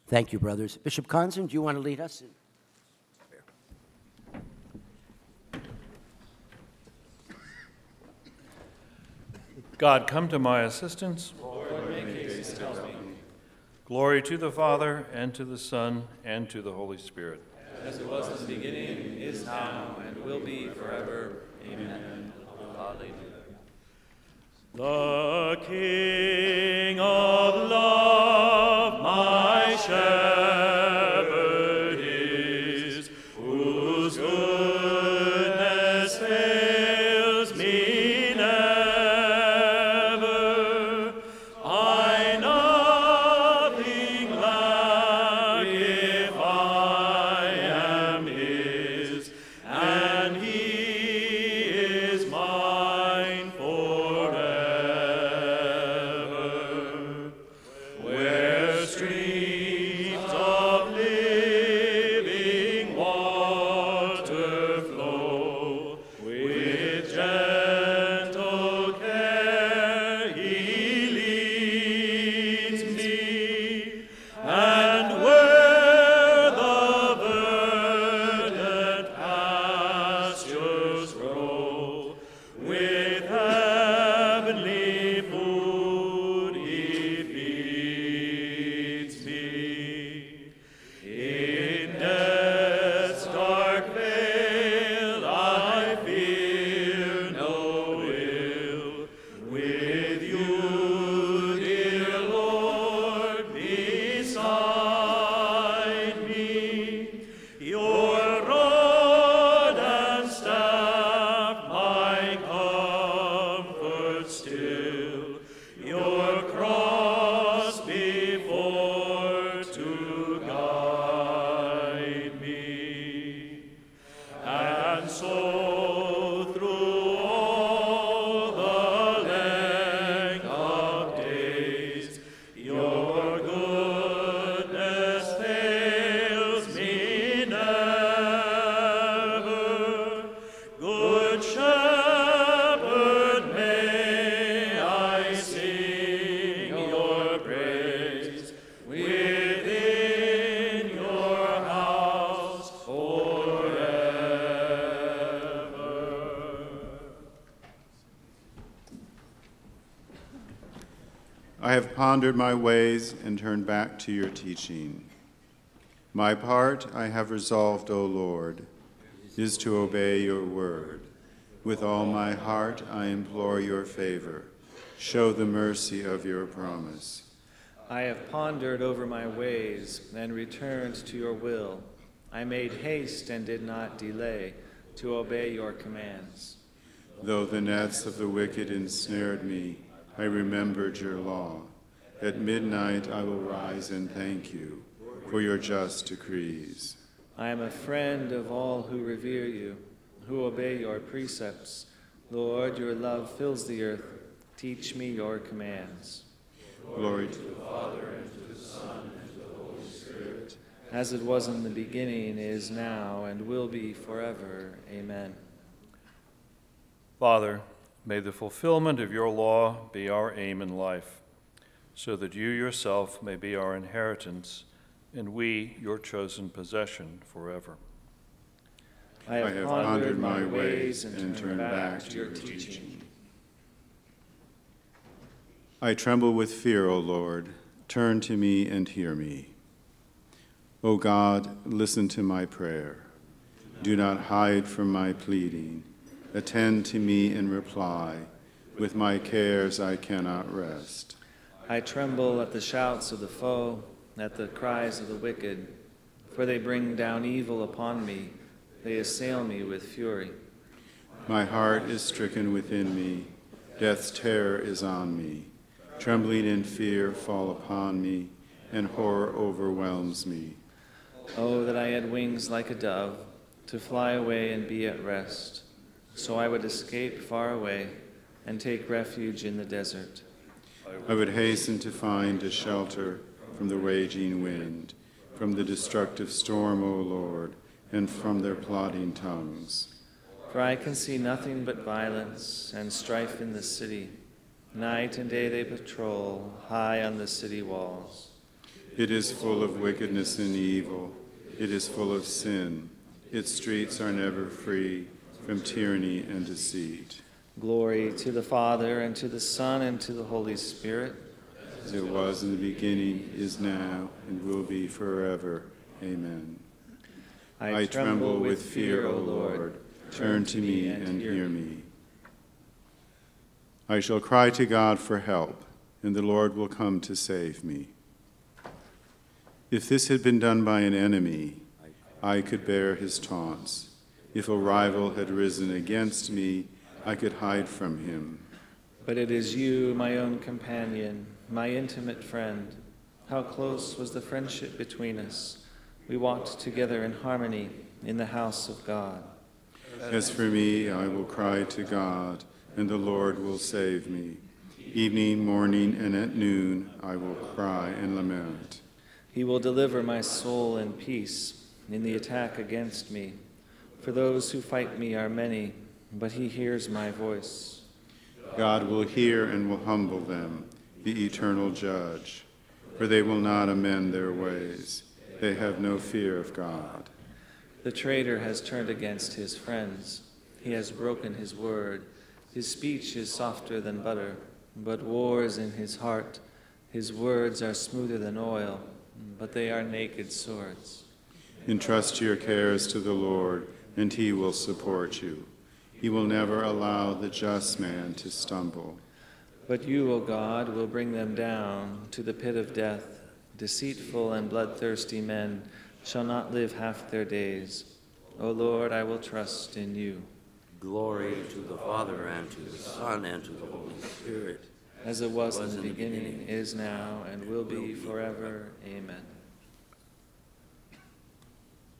Thank you, brothers. Bishop Conzen, do you want to lead us? God, come to my assistance. Lord, make haste to help me. Glory to the Father, and to the Son, and to the Holy Spirit. As it was in the beginning, is now, and will be forever. Amen. Hallelujah. The King of love, my shepherd is, whose goodness fails me never. I nothing lack if I am his, and he is mine forever. Where streams of living water flow, with gentle care he leads me, and where the verdant pastures grow, with heavenly food he feeds me. In death's dark vale I fear no ill. With you, dear Lord, beside me, your rod and staff my comfort still, your cross before to guide me. And so through all the length of days, your goodness fails me never. Good Shepherd, may I sing your praise within your house forever. I have pondered my ways and turned back to your teaching. My part I have resolved, O Lord, is to obey your word. With all my heart I implore your favor. Show the mercy of your promise. I have pondered over my ways and returned to your will. I made haste and did not delay to obey your commands. Though the nets of the wicked ensnared me, I remembered your law. At midnight I will rise and thank you for your just decrees. I am a friend of all who revere you, who obey your precepts. Lord, your love fills the earth. Teach me your commands. Glory to the Father, and to the Son, and to the Holy Spirit. As it was in the beginning, is now, and will be forever. Amen. Father, may the fulfillment of your law be our aim in life, so that you yourself may be our inheritance, and we your chosen possession forever. I have pondered my ways and turned back to your teaching. I tremble with fear, O Lord. Turn to me and hear me. O God, listen to my prayer. Do not hide from my pleading. Attend to me in reply. With my cares I cannot rest. I tremble at the shouts of the foe, at the cries of the wicked, for they bring down evil upon me. They assail me with fury. My heart is stricken within me. Death's terror is on me. Trembling and fear fall upon me, and horror overwhelms me. Oh, that I had wings like a dove, to fly away and be at rest. So I would escape far away and take refuge in the desert. I would hasten to find a shelter from the raging wind, from the destructive storm, O Lord, and from their plotting tongues. For I can see nothing but violence and strife in the city. Night and day they patrol high on the city walls. It is full of wickedness and evil. It is full of sin. Its streets are never free from tyranny and deceit. Glory to the Father, and to the Son, and to the Holy Spirit. As it was in the beginning, is now, and will be forever. Amen. I tremble with fear, O Lord. Turn to me and hear me. I shall cry to God for help, and the Lord will come to save me. If this had been done by an enemy, I could bear his taunts. If a rival had risen against me, I could hide from him. But it is you, my own companion, my intimate friend. How close was the friendship between us. We walked together in harmony in the house of God. As for me, I will cry to God, and the Lord will save me. Evening, morning, and at noon, I will cry and lament. He will deliver my soul in peace in the attack against me. For those who fight me are many, but he hears my voice. God will hear and will humble them, the eternal judge. For they will not amend their ways. They have no fear of God. The traitor has turned against his friends. He has broken his word. His speech is softer than butter, but war is in his heart. His words are smoother than oil, but they are naked swords. Entrust your cares to the Lord, and he will support you. He will never allow the just man to stumble. But you, O God, will bring them down to the pit of death. Deceitful and bloodthirsty men shall not live half their days. O Lord, I will trust in you. Glory to the Father, and to the Son, and to the Holy Spirit. As it was in the beginning, is now, and will be forever. Amen.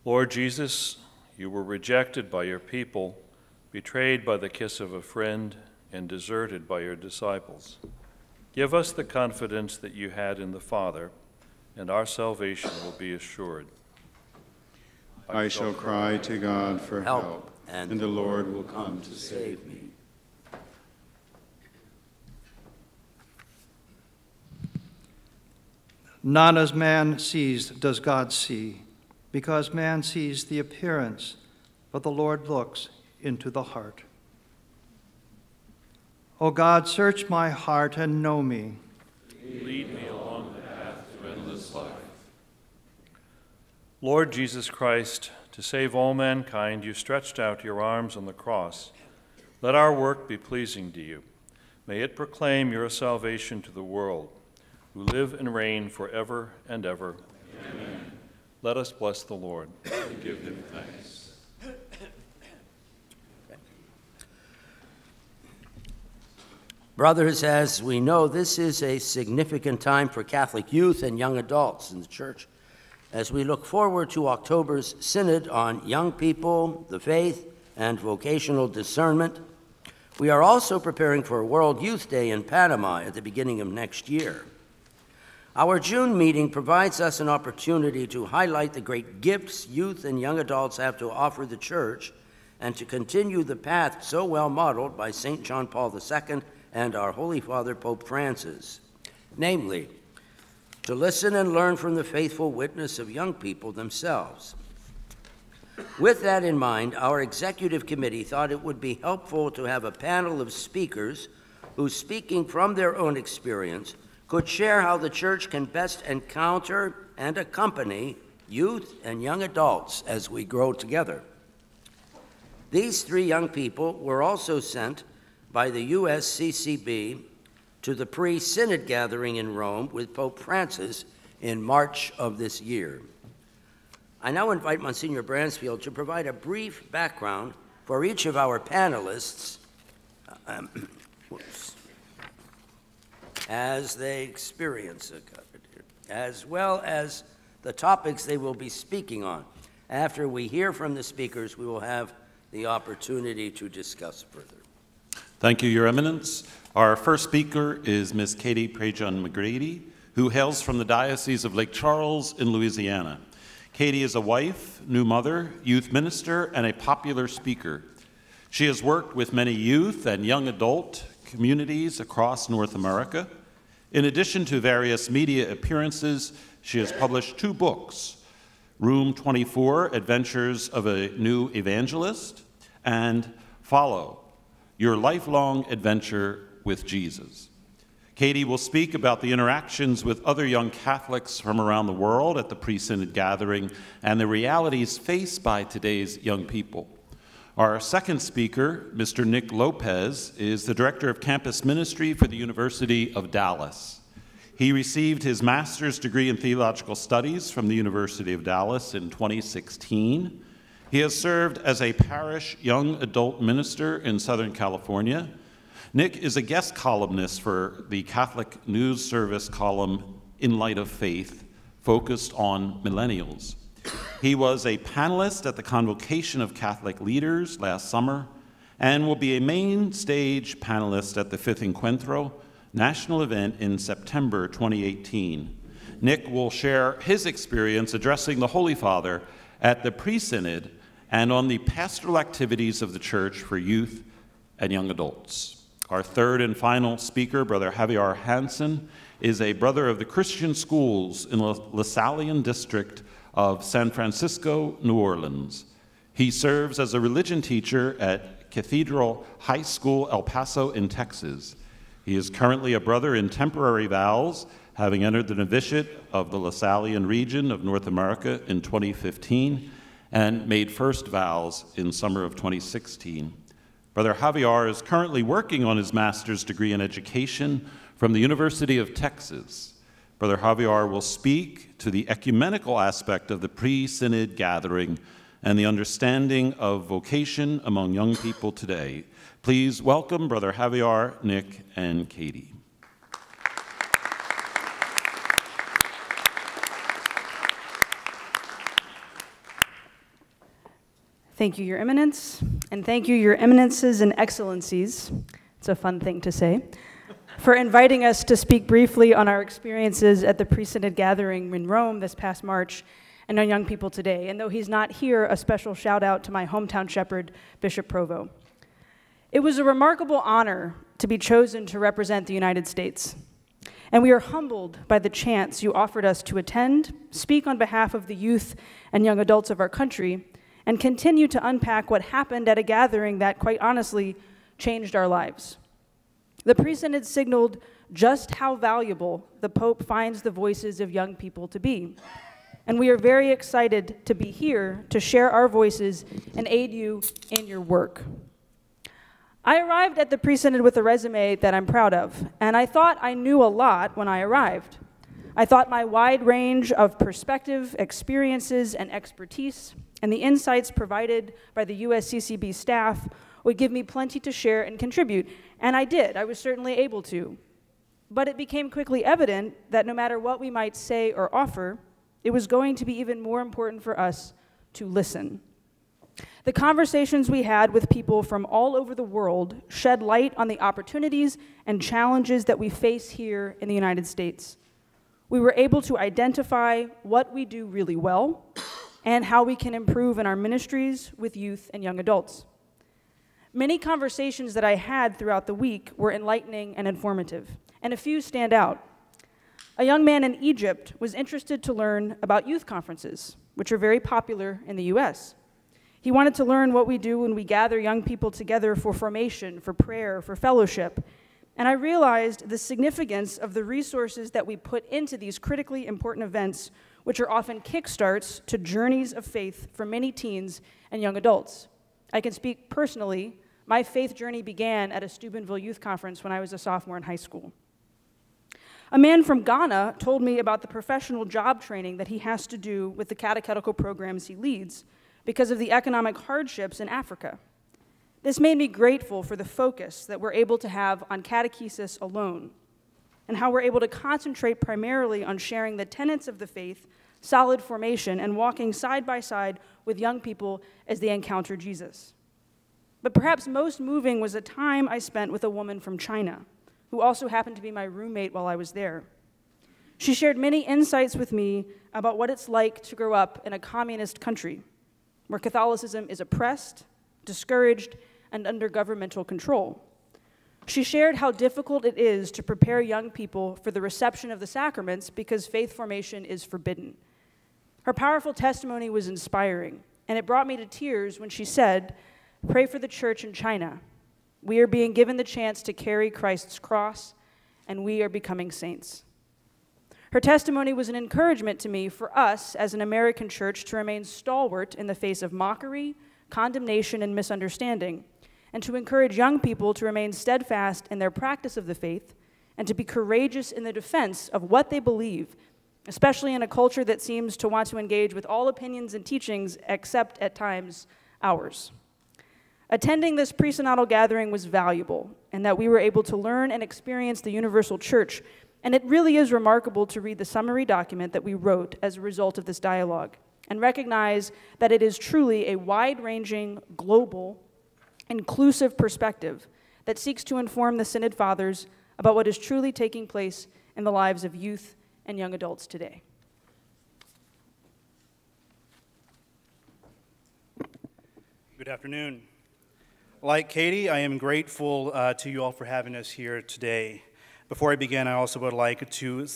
Lord Jesus, you were rejected by your people, betrayed by the kiss of a friend, and deserted by your disciples. Give us the confidence that you had in the Father, and our salvation will be assured. I shall cry to God for Help, help, and and the Lord will come to save me. Not as man sees does God see, because man sees the appearance, but the Lord looks into the heart. O God, search my heart and know me. Lead me along the path to endless life. Lord Jesus Christ, to save all mankind, you stretched out your arms on the cross. Let our work be pleasing to you. May it proclaim your salvation to the world, who live and reign forever and ever. Amen. Let us bless the Lord and give him thanks. Brothers, as we know, this is a significant time for Catholic youth and young adults in the Church. As we look forward to October's Synod on Young People, the Faith, and Vocational Discernment, we are also preparing for World Youth Day in Panama at the beginning of next year. Our June meeting provides us an opportunity to highlight the great gifts youth and young adults have to offer the Church and to continue the path so well modeled by St. John Paul II and our Holy Father, Pope Francis, namely, to listen and learn from the faithful witness of young people themselves. With that in mind, our executive committee thought it would be helpful to have a panel of speakers who, speaking from their own experience, could share how the Church can best encounter and accompany youth and young adults as we grow together. These three young people were also sent by the USCCB to the pre-Synod gathering in Rome with Pope Francis in March of this year. I now invite Monsignor Bransfield to provide a brief background for each of our panelists as they experience it, as well as the topics they will be speaking on. After we hear from the speakers, we will have the opportunity to discuss further. Thank you, Your Eminence. Our first speaker is Ms. Katie Prejean McGrady, who hails from the Diocese of Lake Charles in Louisiana. Katie is a wife, new mother, youth minister, and a popular speaker. She has worked with many youth and young adult communities across North America. In addition to various media appearances, she has published 2 books, Room 24, Adventures of a New Evangelist, and Follow, Your Lifelong Adventure with Jesus. Katie will speak about the interactions with other young Catholics from around the world at the pre-synod gathering and the realities faced by today's young people. Our second speaker, Mr. Nick Lopez, is the Director of Campus Ministry for the University of Dallas. He received his master's degree in theological studies from the University of Dallas in 2016. He has served as a parish young adult minister in Southern California. Nick is a guest columnist for the Catholic News Service column In Light of Faith, focused on millennials. He was a panelist at the Convocation of Catholic Leaders last summer and will be a main stage panelist at the 5th Encuentro national event in September 2018. Nick will share his experience addressing the Holy Father at the pre-synod and on the pastoral activities of the Church for youth and young adults. Our third and final speaker, Brother Javier Hansen, is a brother of the Christian schools in the LaSallian district of San Francisco, New Orleans. He serves as a religion teacher at Cathedral High School, El Paso in Texas. He is currently a brother in temporary vows, having entered the novitiate of the LaSallian region of North America in 2015 and made first vows in summer of 2016. Brother Javier is currently working on his master's degree in education from the University of Texas. Brother Javier will speak to the ecumenical aspect of the pre-synod gathering and the understanding of vocation among young people today. Please welcome Brother Javier, Nick, and Katie. Thank you, Your Eminence, and thank you, Your Eminences and Excellencies. It's a fun thing to say. For inviting us to speak briefly on our experiences at the pre-synod gathering in Rome this past March and on young people today. And though he's not here, a special shout out to my hometown shepherd, Bishop Provo. It was a remarkable honor to be chosen to represent the United States. And we are humbled by the chance you offered us to attend, speak on behalf of the youth and young adults of our country, and continue to unpack what happened at a gathering that, quite honestly, changed our lives. The pre-synod signaled just how valuable the Pope finds the voices of young people to be. And we are very excited to be here to share our voices and aid you in your work. I arrived at the pre-synod with a resume that I'm proud of, and I thought I knew a lot when I arrived. I thought my wide range of perspective, experiences, and expertise, and the insights provided by the USCCB staff would give me plenty to share and contribute, and I did. I was certainly able to. But it became quickly evident that no matter what we might say or offer, it was going to be even more important for us to listen. The conversations we had with people from all over the world shed light on the opportunities and challenges that we face here in the United States. We were able to identify what we do really well and how we can improve in our ministries with youth and young adults. Many conversations that I had throughout the week were enlightening and informative, and a few stand out. A young man in Egypt was interested to learn about youth conferences, which are very popular in the US. He wanted to learn what we do when we gather young people together for formation, for prayer, for fellowship. And I realized the significance of the resources that we put into these critically important events, which are often kickstarts to journeys of faith for many teens and young adults. I can speak personally. My faith journey began at a Steubenville Youth Conference when I was a sophomore in high school. A man from Ghana told me about the professional job training that he has to do with the catechetical programs he leads because of the economic hardships in Africa. This made me grateful for the focus that we're able to have on catechesis alone and how we're able to concentrate primarily on sharing the tenets of the faith, solid formation, and walking side by side with young people as they encounter Jesus. But perhaps most moving was a time I spent with a woman from China, who also happened to be my roommate while I was there. She shared many insights with me about what it's like to grow up in a communist country, where Catholicism is oppressed, discouraged, and under governmental control. She shared how difficult it is to prepare young people for the reception of the sacraments because faith formation is forbidden. Her powerful testimony was inspiring, and it brought me to tears when she said, "Pray for the church in China. We are being given the chance to carry Christ's cross, and we are becoming saints." Her testimony was an encouragement to me for us as an American church to remain stalwart in the face of mockery, condemnation, and misunderstanding, and to encourage young people to remain steadfast in their practice of the faith and to be courageous in the defense of what they believe, especially in a culture that seems to want to engage with all opinions and teachings except, at times, ours. Attending this presynodal gathering was valuable, in that we were able to learn and experience the universal church, and it really is remarkable to read the summary document that we wrote as a result of this dialogue and recognize that it is truly a wide-ranging, global, inclusive perspective that seeks to inform the Synod Fathers about what is truly taking place in the lives of youth and young adults today. Good afternoon. Like Katie, I am grateful to you all for having us here today. Before I begin, I also would like to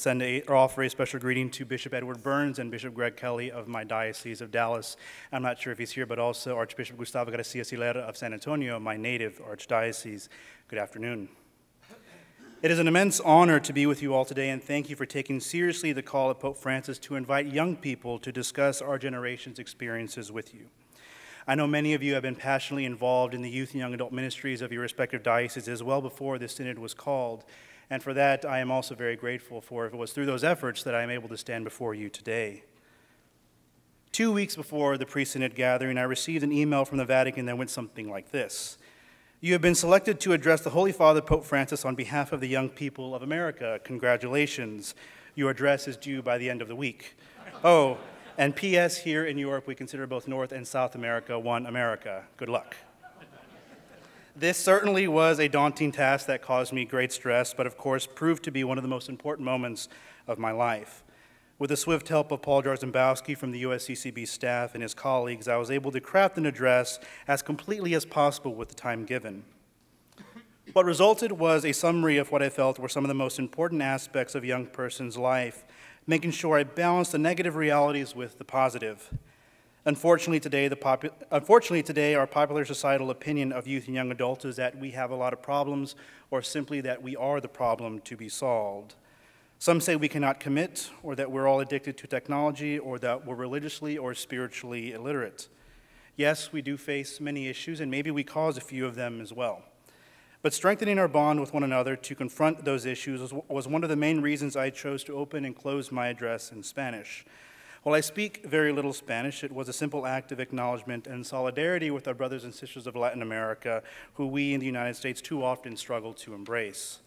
offer a special greeting to Bishop Edward Burns and Bishop Greg Kelly of my Diocese of Dallas. I'm not sure if he's here, but also Archbishop Gustavo Garcia Silera of San Antonio, my native archdiocese. Good afternoon. It is an immense honor to be with you all today, and thank you for taking seriously the call of Pope Francis to invite young people to discuss our generation's experiences with you. I know many of you have been passionately involved in the youth and young adult ministries of your respective dioceses well before the Synod was called. And for that, I am also very grateful for it was through those efforts that I am able to stand before you today. 2 weeks before the pre-Synod gathering, I received an email from the Vatican that went something like this. You have been selected to address the Holy Father, Pope Francis, on behalf of the young people of America. Congratulations. Your address is due by the end of the week. Oh, and P.S. here in Europe, we consider both North and South America one America. Good luck. This certainly was a daunting task that caused me great stress, but of course proved to be one of the most important moments of my life. With the swift help of Paul Jarzembowski from the USCCB staff and his colleagues, I was able to craft an address as completely as possible with the time given. What resulted was a summary of what I felt were some of the most important aspects of a young person's life, making sure I balanced the negative realities with the positive. Unfortunately today, our popular societal opinion of youth and young adults is that we have a lot of problems, or simply that we are the problem to be solved. Some say we cannot commit, or that we're all addicted to technology, or that we're religiously or spiritually illiterate. Yes, we do face many issues, and maybe we cause a few of them as well. But strengthening our bond with one another to confront those issues was one of the main reasons I chose to open and close my address in Spanish. While I speak very little Spanish, it was a simple act of acknowledgement and solidarity with our brothers and sisters of Latin America, who we in the United States too often struggle to embrace.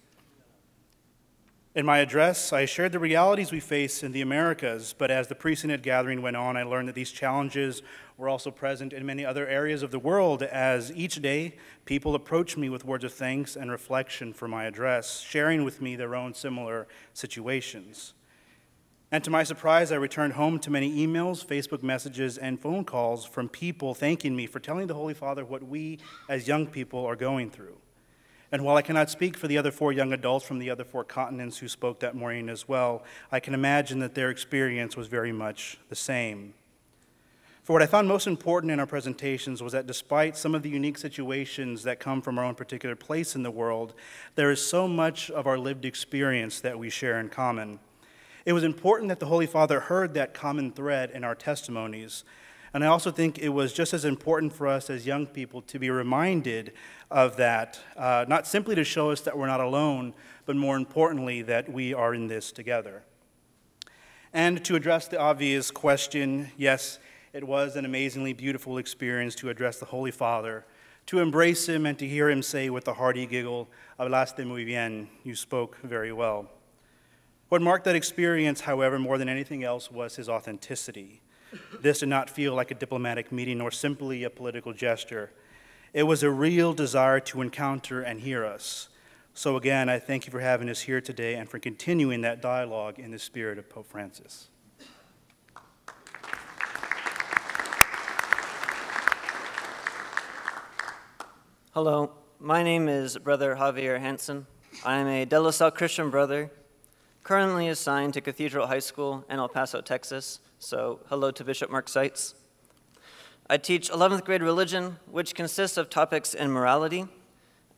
In my address, I shared the realities we face in the Americas, but as the pre-Synod gathering went on, I learned that these challenges were also present in many other areas of the world, as each day people approached me with words of thanks and reflection for my address, sharing with me their own similar situations. And to my surprise, I returned home to many emails, Facebook messages, and phone calls from people thanking me for telling the Holy Father what we as young people are going through. And while I cannot speak for the other 4 young adults from the other 4 continents who spoke that morning as well, I can imagine that their experience was very much the same. For what I found most important in our presentations was that despite some of the unique situations that come from our own particular place in the world, there is so much of our lived experience that we share in common. It was important that the Holy Father heard that common thread in our testimonies, and I also think it was just as important for us as young people to be reminded of that, not simply to show us that we're not alone, but more importantly, that we are in this together. And to address the obvious question, yes, it was an amazingly beautiful experience to address the Holy Father, to embrace him and to hear him say with a hearty giggle, "Hablaste muy bien," you spoke very well. What marked that experience, however, more than anything else, was his authenticity. This did not feel like a diplomatic meeting or simply a political gesture. It was a real desire to encounter and hear us. So again, I thank you for having us here today and for continuing that dialogue in the spirit of Pope Francis. Hello, my name is Brother Javier Hansen. I am a De La Salle Christian brother, currently assigned to Cathedral High School in El Paso, Texas, so hello to Bishop Mark Seitz. I teach 11th grade religion, which consists of topics in morality,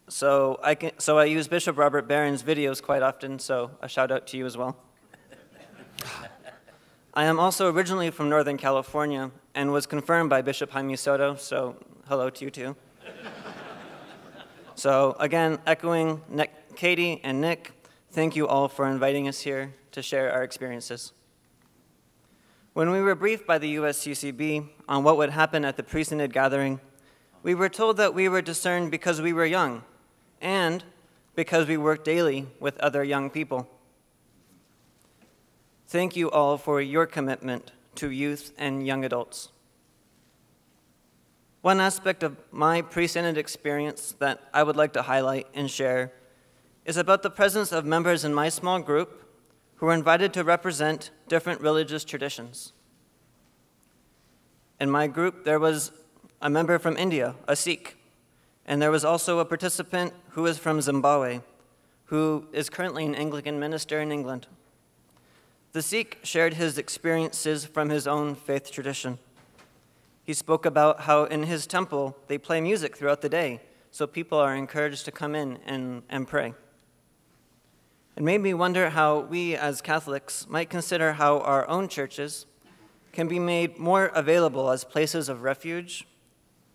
so I use Bishop Robert Barron's videos quite often, so a shout out to you as well. I am also originally from Northern California and was confirmed by Bishop Jaime Soto, so hello to you too. So again, echoing Katie and Nick, thank you all for inviting us here to share our experiences. When we were briefed by the USCCB on what would happen at the pre-synod gathering, we were told that we were discerned because we were young and because we worked daily with other young people. Thank you all for your commitment to youth and young adults. One aspect of my pre-synod experience that I would like to highlight and share is about the presence of members in my small group who were invited to represent different religious traditions. In my group, there was a member from India, a Sikh, and there was also a participant who is from Zimbabwe, who is currently an Anglican minister in England. The Sikh shared his experiences from his own faith tradition. He spoke about how in his temple they play music throughout the day, so people are encouraged to come in and pray. It made me wonder how we as Catholics might consider how our own churches can be made more available as places of refuge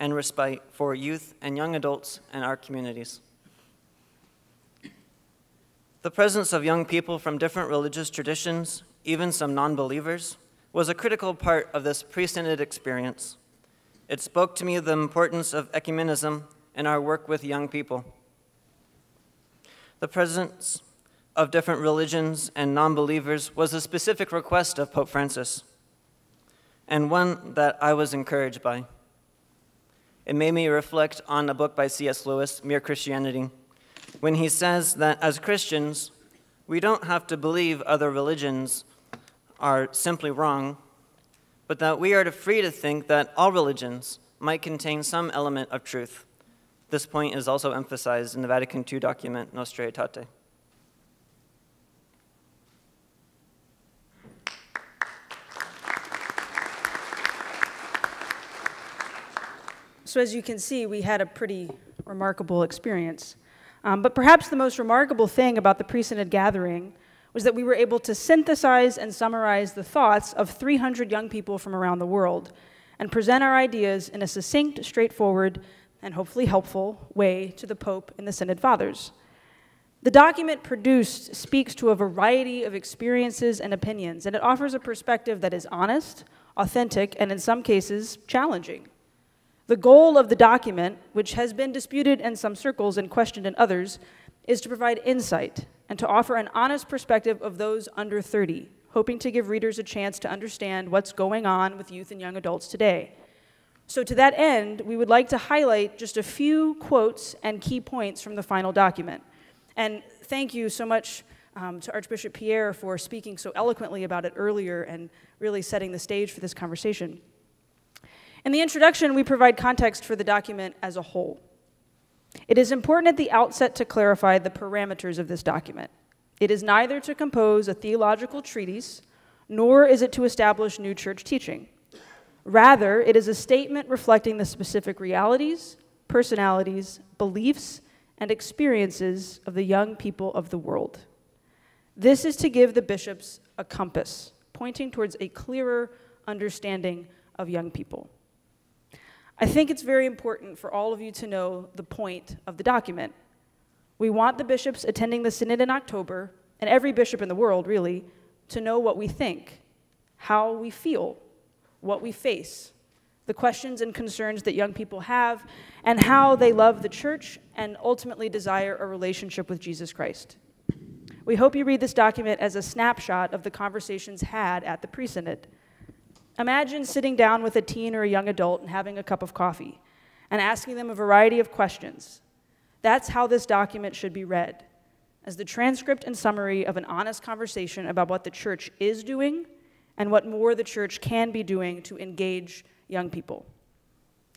and respite for youth and young adults in our communities. The presence of young people from different religious traditions, even some non-believers, was a critical part of this pre-synod experience. It spoke to me of the importance of ecumenism in our work with young people. The presence of different religions and non-believers was a specific request of Pope Francis, and one that I was encouraged by. It made me reflect on a book by C.S. Lewis, Mere Christianity, when he says that as Christians, we don't have to believe other religions are simply wrong, but that we are free to think that all religions might contain some element of truth. This point is also emphasized in the Vatican II document, Nostra Aetate. So as you can see, we had a pretty remarkable experience. But perhaps the most remarkable thing about the pre-synod gathering was that we were able to synthesize and summarize the thoughts of 300 young people from around the world and present our ideas in a succinct, straightforward, and hopefully helpful way to the Pope and the Synod Fathers. The document produced speaks to a variety of experiences and opinions, and it offers a perspective that is honest, authentic, and in some cases, challenging. The goal of the document, which has been disputed in some circles and questioned in others, is to provide insight and to offer an honest perspective of those under 30, hoping to give readers a chance to understand what's going on with youth and young adults today. So to that end, we would like to highlight just a few quotes and key points from the final document. And thank you so much to Archbishop Pierre for speaking so eloquently about it earlier and really setting the stage for this conversation. In the introduction, we provide context for the document as a whole. It is important at the outset to clarify the parameters of this document. It is neither to compose a theological treatise, nor is it to establish new church teaching. Rather, it is a statement reflecting the specific realities, personalities, beliefs, and experiences of the young people of the world. This is to give the bishops a compass, pointing towards a clearer understanding of young people. I think it's very important for all of you to know the point of the document. We want the bishops attending the synod in October, and every bishop in the world, really, to know what we think, how we feel, what we face, the questions and concerns that young people have, and how they love the church and ultimately desire a relationship with Jesus Christ. We hope you read this document as a snapshot of the conversations had at the pre-synod. Imagine sitting down with a teen or a young adult and having a cup of coffee and asking them a variety of questions. That's how this document should be read, as the transcript and summary of an honest conversation about what the church is doing and what more the church can be doing to engage young people.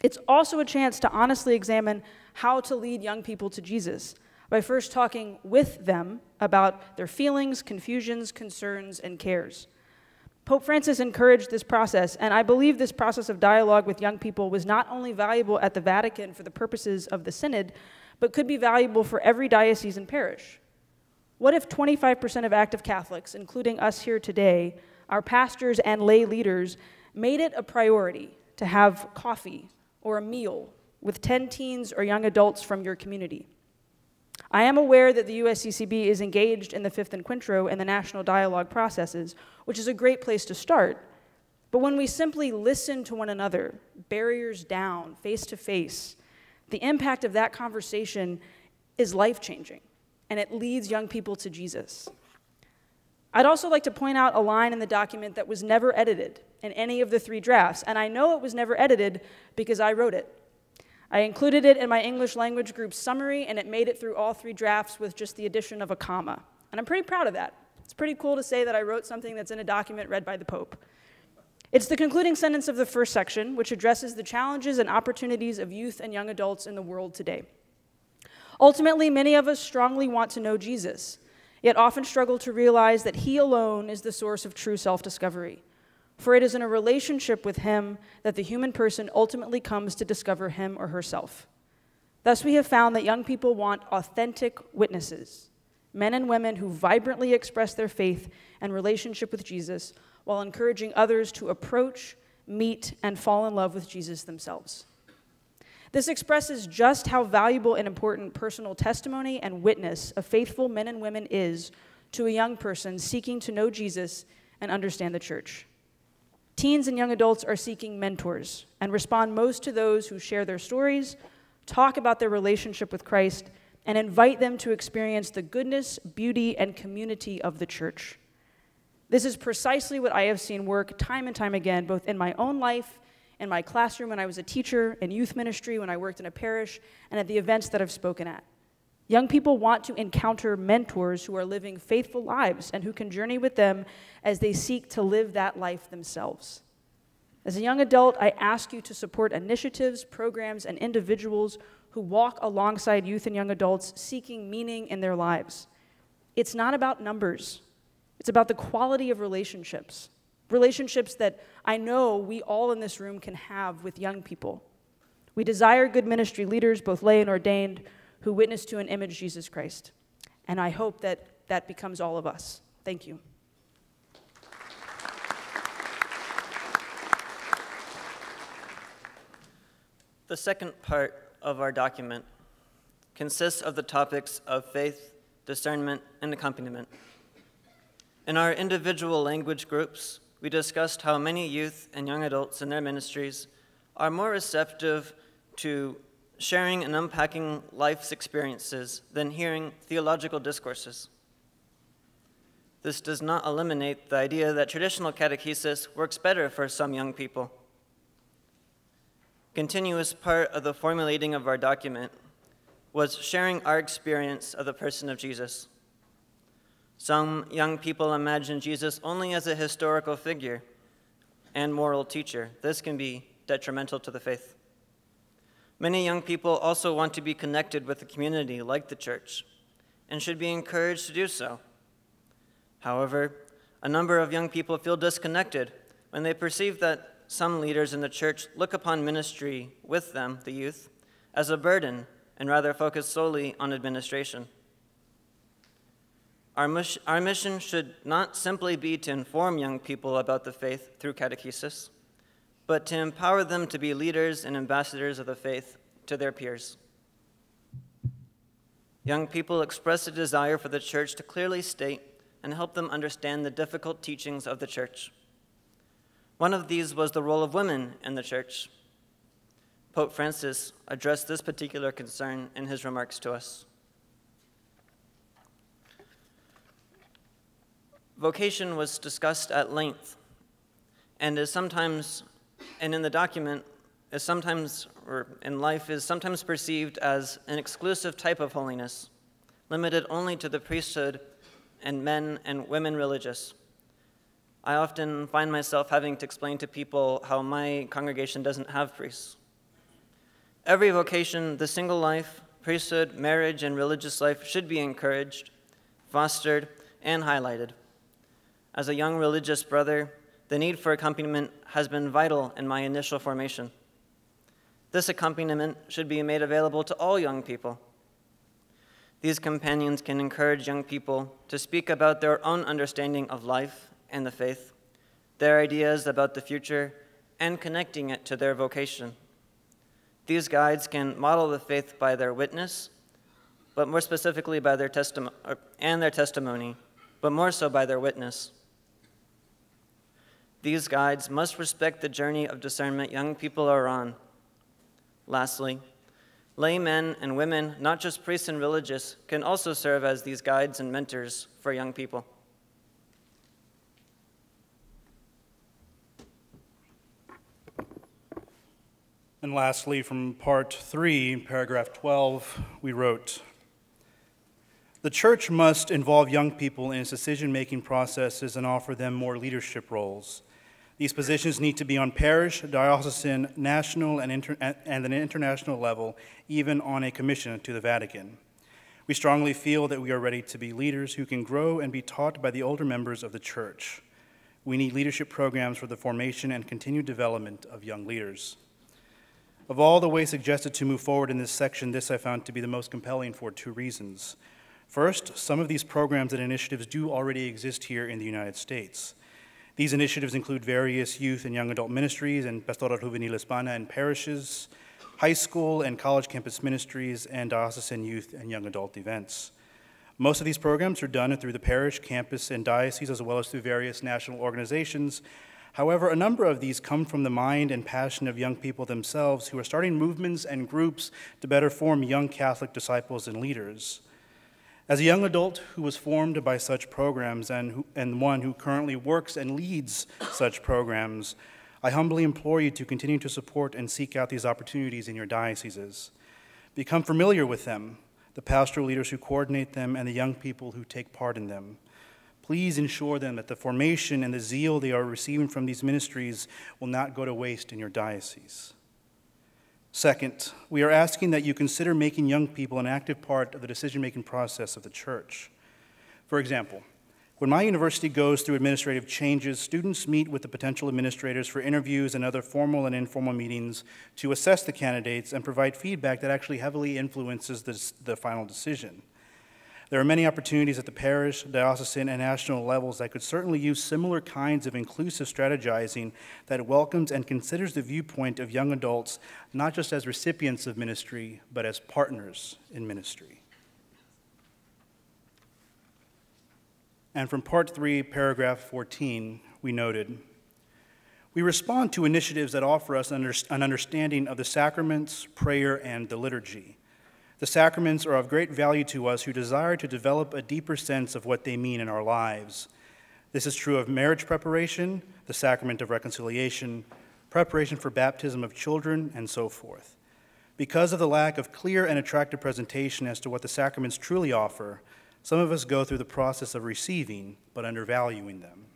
It's also a chance to honestly examine how to lead young people to Jesus by first talking with them about their feelings, confusions, concerns, and cares. Pope Francis encouraged this process, and I believe this process of dialogue with young people was not only valuable at the Vatican for the purposes of the Synod, but could be valuable for every diocese and parish. What if 25% of active Catholics, including us here today, our pastors and lay leaders, made it a priority to have coffee or a meal with 10 teens or young adults from your community? I am aware that the USCCB is engaged in the Fifth Encuentro and the national dialogue processes, which is a great place to start. But when we simply listen to one another, barriers down, face to face, the impact of that conversation is life-changing, and it leads young people to Jesus. I'd also like to point out a line in the document that was never edited in any of the 3 drafts, and I know it was never edited because I wrote it. I included it in my English language group's summary, and it made it through all 3 drafts with just the addition of a comma. And I'm pretty proud of that. It's pretty cool to say that I wrote something that's in a document read by the Pope. It's the concluding sentence of the first section, which addresses the challenges and opportunities of youth and young adults in the world today. Ultimately, many of us strongly want to know Jesus, yet often struggle to realize that he alone is the source of true self-discovery. For it is in a relationship with him that the human person ultimately comes to discover him or herself. Thus, we have found that young people want authentic witnesses, men and women who vibrantly express their faith and relationship with Jesus while encouraging others to approach, meet, and fall in love with Jesus themselves. This expresses just how valuable and important personal testimony and witness of faithful men and women is to a young person seeking to know Jesus and understand the church. Teens and young adults are seeking mentors and respond most to those who share their stories, talk about their relationship with Christ, and invite them to experience the goodness, beauty, and community of the church. This is precisely what I have seen work time and time again, both in my own life, in my classroom when I was a teacher, in youth ministry when I worked in a parish, and at the events that I've spoken at. Young people want to encounter mentors who are living faithful lives and who can journey with them as they seek to live that life themselves. As a young adult, I ask you to support initiatives, programs, and individuals who walk alongside youth and young adults seeking meaning in their lives. It's not about numbers. It's about the quality of relationships, relationships that I know we all in this room can have with young people. We desire good ministry leaders, both lay and ordained, who witness to and image Jesus Christ. And I hope that that becomes all of us. Thank you. The second part of our document consists of the topics of faith, discernment, and accompaniment. In our individual language groups, we discussed how many youth and young adults in their ministries are more receptive to sharing and unpacking life's experiences than hearing theological discourses. This does not eliminate the idea that traditional catechesis works better for some young people. Continuous part of the formulating of our document was sharing our experience of the person of Jesus. Some young people imagine Jesus only as a historical figure and moral teacher. This can be detrimental to the faith. Many young people also want to be connected with a community like the church and should be encouraged to do so. However, a number of young people feel disconnected when they perceive that some leaders in the church look upon ministry with them, the youth, as a burden and rather focus solely on administration. Our mission should not simply be to inform young people about the faith through catechesis, but to empower them to be leaders and ambassadors of the faith to their peers. Young people express a desire for the church to clearly state and help them understand the difficult teachings of the church. One of these was the role of women in the church. Pope Francis addressed this particular concern in his remarks to us. Vocation was discussed at length and in the document is sometimes, or in life, is sometimes perceived as an exclusive type of holiness, limited only to the priesthood and men and women religious. I often find myself having to explain to people how my congregation doesn't have priests. Every vocation, the single life, priesthood, marriage, and religious life should be encouraged, fostered, and highlighted. As a young religious brother, the need for accompaniment has been vital in my initial formation. This accompaniment should be made available to all young people. These companions can encourage young people to speak about their own understanding of life and the faith, their ideas about the future, and connecting it to their vocation. These guides can model the faith by their witness, but more specifically by their testimony, but more so by their witness. These guides must respect the journey of discernment young people are on. Lastly, lay men and women, not just priests and religious, can also serve as these guides and mentors for young people. And lastly, from part 3, paragraph 12, we wrote, "The church must involve young people in its decision-making processes and offer them more leadership roles. These positions need to be on parish, diocesan, national, and an international level, even on a commission to the Vatican. We strongly feel that we are ready to be leaders who can grow and be taught by the older members of the church. We need leadership programs for the formation and continued development of young leaders." Of all the ways suggested to move forward in this section, this I found to be the most compelling for 2 reasons. First, some of these programs and initiatives do already exist here in the United States. These initiatives include various youth and young adult ministries and Pastoral Juvenil Hispana in parishes, high school and college campus ministries, and diocesan youth and young adult events. Most of these programs are done through the parish, campus, and diocese, as well as through various national organizations. However, a number of these come from the mind and passion of young people themselves who are starting movements and groups to better form young Catholic disciples and leaders. As a young adult who was formed by such programs and one who currently works and leads such programs, I humbly implore you to continue to support and seek out these opportunities in your dioceses. Become familiar with them, the pastoral leaders who coordinate them, and the young people who take part in them. Please ensure them that the formation and the zeal they are receiving from these ministries will not go to waste in your diocese. Second, we are asking that you consider making young people an active part of the decision-making process of the church. For example, when my university goes through administrative changes, students meet with the potential administrators for interviews and other formal and informal meetings to assess the candidates and provide feedback that actually heavily influences the final decision. There are many opportunities at the parish, diocesan, and national levels that could certainly use similar kinds of inclusive strategizing that welcomes and considers the viewpoint of young adults, not just as recipients of ministry, but as partners in ministry. And from part 3, paragraph 14, we noted, "We respond to initiatives that offer us an understanding of the sacraments, prayer, and the liturgy. The sacraments are of great value to us who desire to develop a deeper sense of what they mean in our lives. This is true of marriage preparation, the sacrament of reconciliation, preparation for baptism of children, and so forth. Because of the lack of clear and attractive presentation as to what the sacraments truly offer, some of us go through the process of receiving, but undervaluing them.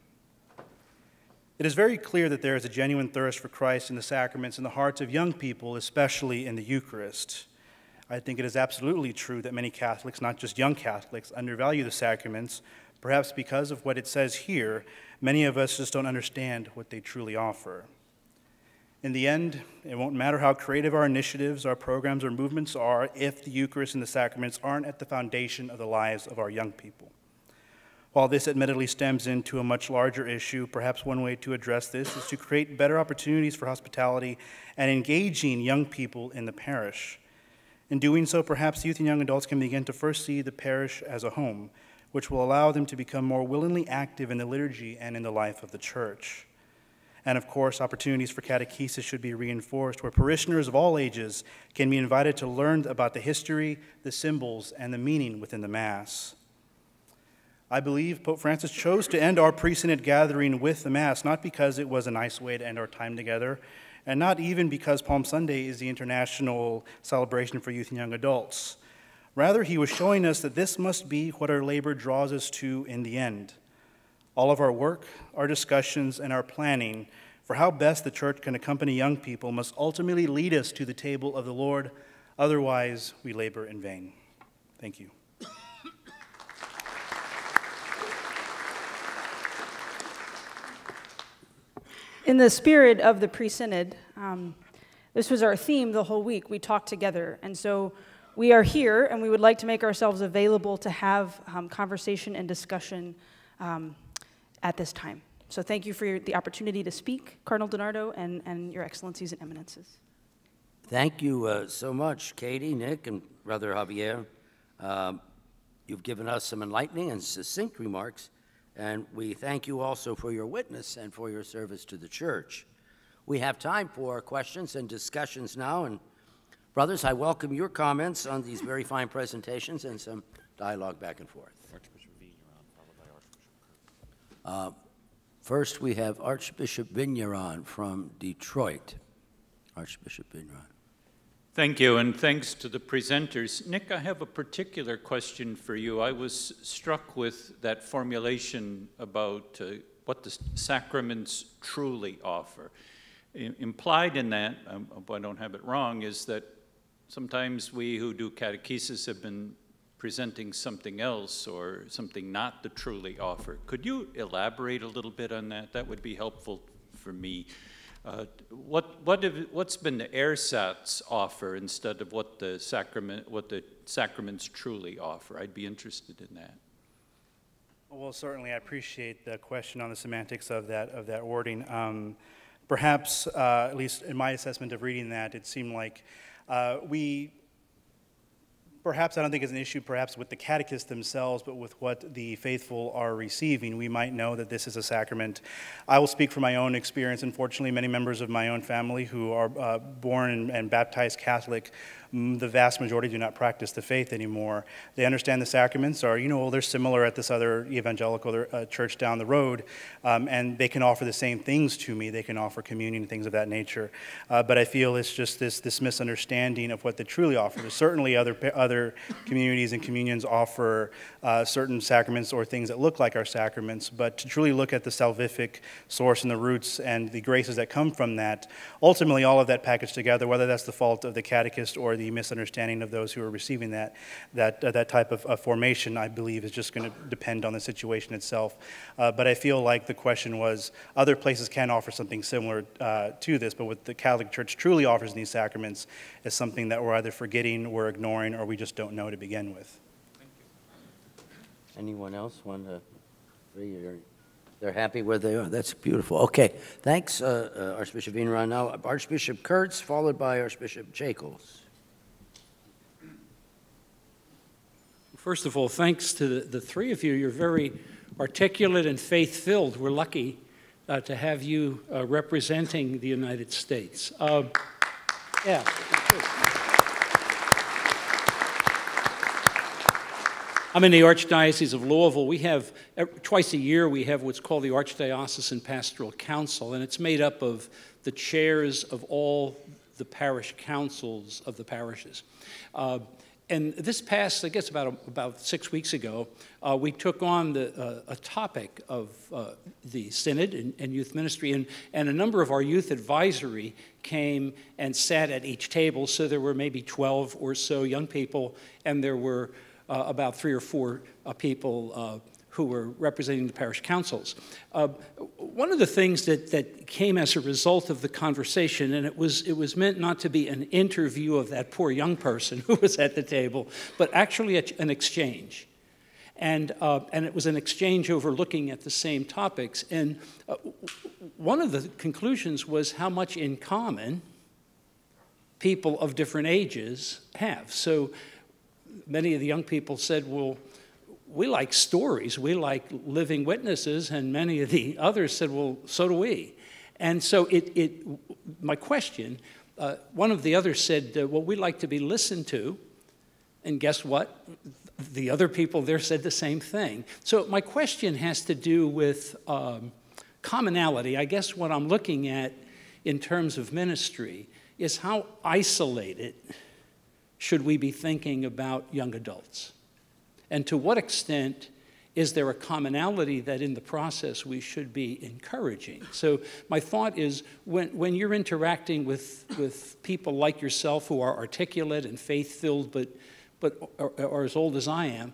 It is very clear that there is a genuine thirst for Christ in the sacraments in the hearts of young people, especially in the Eucharist. I think it is absolutely true that many Catholics, not just young Catholics, undervalue the sacraments, perhaps because of what it says here. Many of us just don't understand what they truly offer. In the end, it won't matter how creative our initiatives, our programs, or movements are if the Eucharist and the sacraments aren't at the foundation of the lives of our young people. While this admittedly stems into a much larger issue, perhaps one way to address this is to create better opportunities for hospitality and engaging young people in the parish. In doing so, perhaps youth and young adults can begin to first see the parish as a home, which will allow them to become more willingly active in the liturgy and in the life of the church. And of course, opportunities for catechesis should be reinforced, where parishioners of all ages can be invited to learn about the history, the symbols, and the meaning within the Mass. I believe Pope Francis chose to end our pre-synod gathering with the Mass, not because it was a nice way to end our time together, and not even because Palm Sunday is the international celebration for youth and young adults. Rather, he was showing us that this must be what our labor draws us to in the end. All of our work, our discussions, and our planning For how best the church can accompany young people must ultimately lead us to the table of the Lord. Otherwise, we labor in vain. Thank you. In the spirit of the pre-synod, this was our theme the whole week. We talked together, and so we are here, and we would like to make ourselves available to have conversation and discussion at this time. So thank you for the opportunity to speak, Cardinal DiNardo, and Your Excellencies and Eminences. Thank you so much, Katie, Nick, and Brother Javier. You've given us some enlightening and succinct remarks, and we thank you also for your witness and for your service to the church. We have time for questions and discussions now, and brothers, I welcome your comments on these very fine presentations and some dialogue back and forth. Archbishop Vigneron, followed by Archbishop. First, we have Archbishop Vigneron from Detroit. Archbishop Vigneron. Thank you, and thanks to the presenters. Nick, I have a particular question for you. I was struck with that formulation about what the sacraments truly offer. Implied in that, if I don't have it wrong, is that sometimes we who do catechesis have been presenting something else or something not the truly offer. Could you elaborate a little bit on that? That would be helpful for me. What's been the ersatz offer instead of what the sacraments truly offer? I'd be interested in that. Well, certainly, I appreciate the question on the semantics of that wording. Perhaps, at least in my assessment of reading that, it seemed like perhaps I don't think it's an issue perhaps with the catechists themselves, but with what the faithful are receiving. We might know that this is a sacrament. I will speak from my own experience. Unfortunately, many members of my own family who are born and baptized Catholic, the vast majority do not practice the faith anymore. They understand the sacraments are, they're similar at this other evangelical church down the road, and they can offer the same things to me. They can offer communion and things of that nature. But I feel it's just this misunderstanding of what they truly offer. There's certainly other communities and communions offer certain sacraments or things that look like our sacraments, but to truly look at the salvific source and the roots and the graces that come from that, ultimately all of that packaged together, whether that's the fault of the catechist or the misunderstanding of those who are receiving that type of formation, I believe, is just going to depend on the situation itself. But I feel like the question was, other places can offer something similar to this, but what the Catholic Church truly offers in these sacraments is something that we're either forgetting, we're ignoring, or we just don't know to begin with. Thank you. Anyone else want to? They're happy where they are. That's beautiful. Okay, thanks, Archbishop Vigneron. Now, Archbishop Kurtz, followed by Archbishop Jacobs. First of all, thanks to the three of you. You're very articulate and faith-filled. We're lucky to have you representing the United States. Yeah. I'm in the Archdiocese of Louisville. We have, twice a year, we have what's called the Archdiocesan Pastoral Council, and it's made up of the chairs of all the parish councils of the parishes. And this past, I guess about 6 weeks ago, we took on a topic of the Synod and youth ministry, and a number of our youth advisory came and sat at each table, so there were maybe 12 or so young people, and there were about 3 or 4 people who were representing the parish councils. One of the things that came as a result of the conversation, and it was meant not to be an interview of that poor young person who was at the table, but actually an exchange. And it was an exchange over looking at the same topics. And one of the conclusions was how much in common people of different ages have. So many of the young people said, well, we like stories, we like living witnesses, and many of the others said, well, so do we. And so my question, one of the others said, well, we like to be listened to, and guess what? The other people there said the same thing. So my question has to do with commonality. I guess what I'm looking at in terms of ministry is how isolated should we be thinking about young adults? And to what extent is there a commonality that in the process we should be encouraging? So my thought is when you're interacting with people like yourself who are articulate and faith-filled but are as old as I am,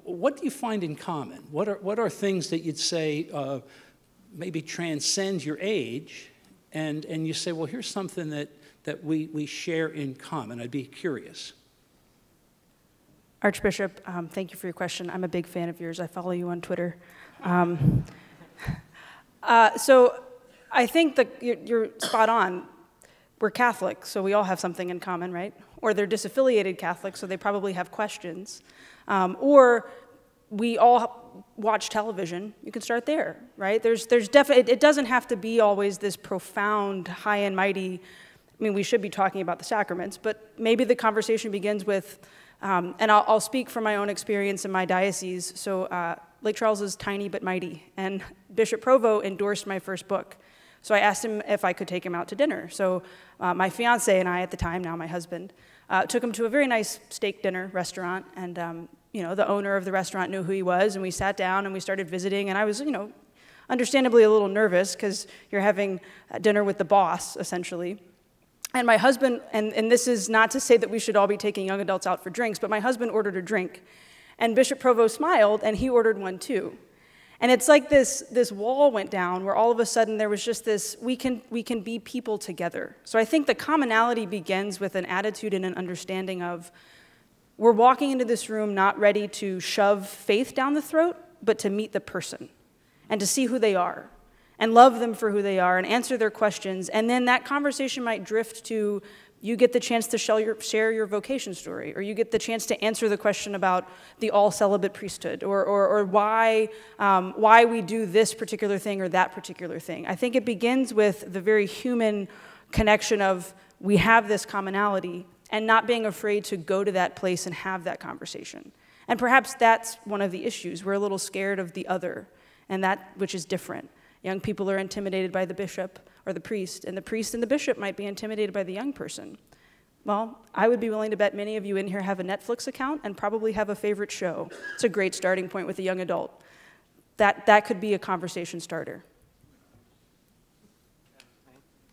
what do you find in common? What are things that you'd say maybe transcend your age, and you say, well, here's something that we share in common? I'd be curious. Archbishop, thank you for your question. I'm a big fan of yours. I follow you on Twitter. So I think that you're spot on. We're Catholic, so we all have something in common, right? Or they're disaffiliated Catholics, so they probably have questions. Or we all watch television. You can start there, right? There's definitely, it doesn't have to be always this profound, high and mighty. I mean, we should be talking about the sacraments, but maybe the conversation begins with, and I'll speak from my own experience in my diocese. So Lake Charles is tiny but mighty, and Bishop Provo endorsed my first book. So I asked him if I could take him out to dinner. So my fiance and I at the time, now my husband, took him to a very nice steak dinner restaurant, and you know, the owner of the restaurant knew who he was, and we sat down and we started visiting, and I was, you know, understandably a little nervous because you're having dinner with the boss, essentially. And my husband, and this is not to say that we should all be taking young adults out for drinks, but my husband ordered a drink, and Bishop Provo smiled, and he ordered one too. And it's like this wall went down where all of a sudden there was just this, we can be people together. So I think the commonality begins with an attitude and an understanding of, we're walking into this room not ready to shove faith down the throat, but to meet the person and to see who they are and love them for who they are and answer their questions. And then that conversation might drift to, you get the chance to share your vocation story, or you get the chance to answer the question about the all-celibate priesthood, or why we do this particular thing or that particular thing. I think it begins with the very human connection of, we have this commonality, and not being afraid to go to that place and have that conversation. And perhaps that's one of the issues. We're a little scared of the other, and that which is different. Young people are intimidated by the bishop or the priest and the bishop might be intimidated by the young person. Well, I would be willing to bet many of you in here have a Netflix account and probably have a favorite show. It's a great starting point with a young adult. That could be a conversation starter.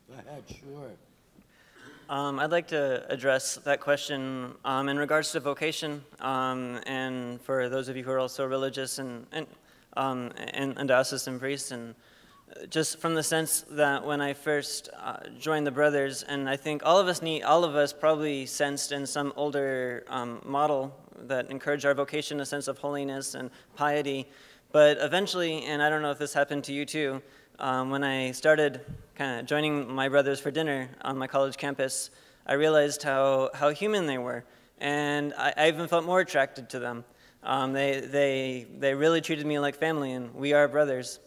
Go ahead, sure. I'd like to address that question in regards to vocation, and for those of you who are also religious and diocesan priests, and just from the sense that when I first joined the Brothers, and I think all of us probably sensed in some older model that encouraged our vocation a sense of holiness and piety, but eventually, and I don't know if this happened to you too, when I started kind of joining my brothers for dinner on my college campus, I realized how human they were, and I even felt more attracted to them. They really treated me like family, and we are brothers.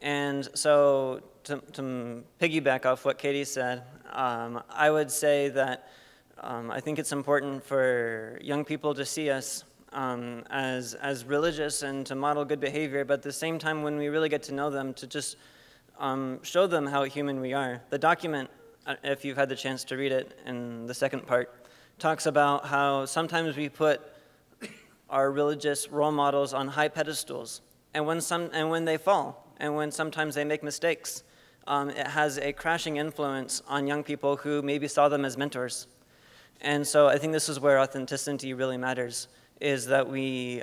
And so to piggyback off what Katie said, I would say that I think it's important for young people to see us as religious and to model good behavior, but at the same time, when we really get to know them, to just show them how human we are. The document, if you've had the chance to read it in the second part, talks about how sometimes we put our religious role models on high pedestals, and when they fall, and when sometimes they make mistakes, it has a crashing influence on young people who maybe saw them as mentors. And so I think this is where authenticity really matters, is that we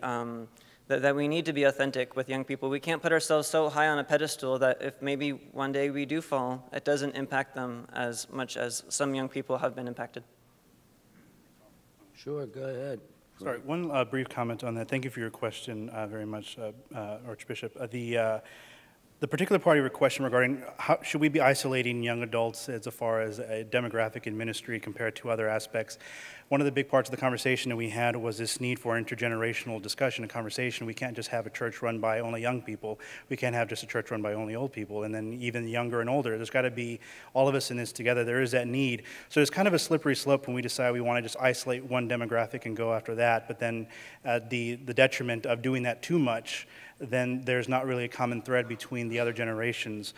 need to be authentic with young people. We can't put ourselves so high on a pedestal that if maybe one day we do fall, it doesn't impact them as much as some young people have been impacted. Sure, go ahead. Sorry, one brief comment on that. Thank you for your question very much, Archbishop. The particular part of your question regarding how should we be isolating young adults as far as a demographic in ministry compared to other aspects, one of the big parts of the conversation that we had was this need for intergenerational discussion and conversation. We can't just have a church run by only young people. We can't have just a church run by only old people, and then even younger and older. There's got to be all of us in this together. There is that need. So there's kind of a slippery slope when we decide we want to just isolate one demographic and go after that, but then the detriment of doing that too much then there's not really a common thread between the other generations.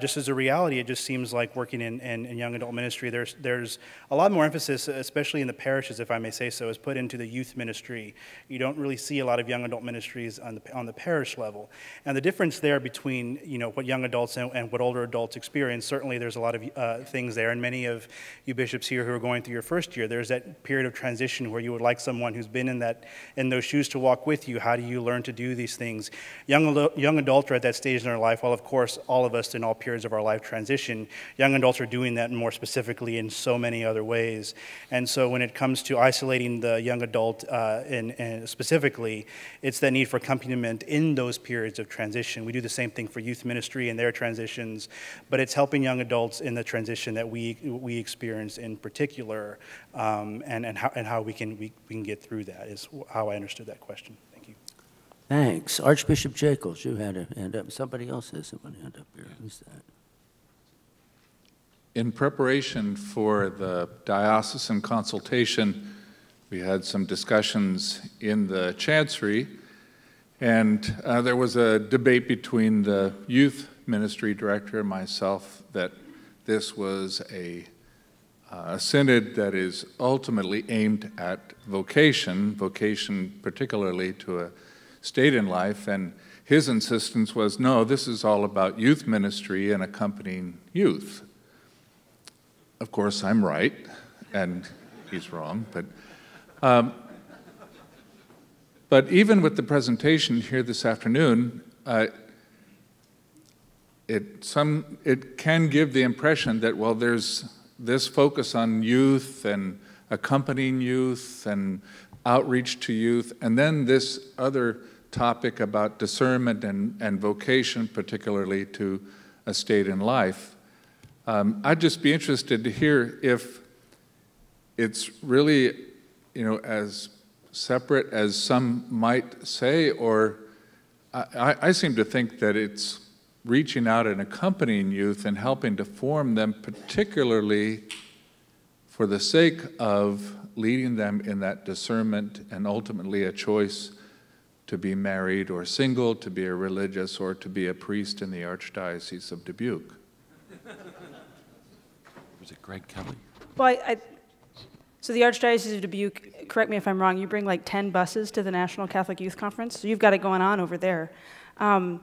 Just as a reality, it just seems like working in young adult ministry, there's a lot more emphasis, especially in the parishes, if I may say so, is put into the youth ministry. You don't really see a lot of young adult ministries on the parish level. And the difference there between what young adults and what older adults experience, certainly there's a lot of things there, and many of you bishops here who are going through your first year, there's that period of transition where you would like someone who's been in those shoes to walk with you. How do you learn to do these things? Young adults are at that stage in their life. Well, of course, all of us in all periods of our life transition. Young adults are doing that more specifically in so many other ways. And so when it comes to isolating the young adult and specifically, it's the need for accompaniment in those periods of transition. We do the same thing for youth ministry and their transitions, but it's helping young adults in the transition that we experience in particular, and how we can get through that is how I understood that question. Thank you. Thanks. Archbishop Jacobs, you had a hand up. Somebody else has someone hand up here. Who's that? In preparation for the diocesan consultation, we had some discussions in the chancery, and there was a debate between the youth ministry director and myself that this was a synod that is ultimately aimed at vocation particularly to a state in life, and his insistence was, no, this is all about youth ministry and accompanying youth. Of course, I'm right, and he's wrong, but even with the presentation here this afternoon, it can give the impression that, well, there's this focus on youth and accompanying youth and outreach to youth, and then this other topic about discernment and vocation, particularly to a state in life. I'd just be interested to hear if it's really, as separate as some might say, or I seem to think that it's reaching out and accompanying youth and helping to form them, particularly for the sake of leading them in that discernment and ultimately a choice to be married or single, to be a religious, or to be a priest in the Archdiocese of Dubuque. Was it Greg Kelly? Well, so the Archdiocese of Dubuque, correct me if I'm wrong, you bring like 10 buses to the National Catholic Youth Conference, so you've got it going on over there. Okay.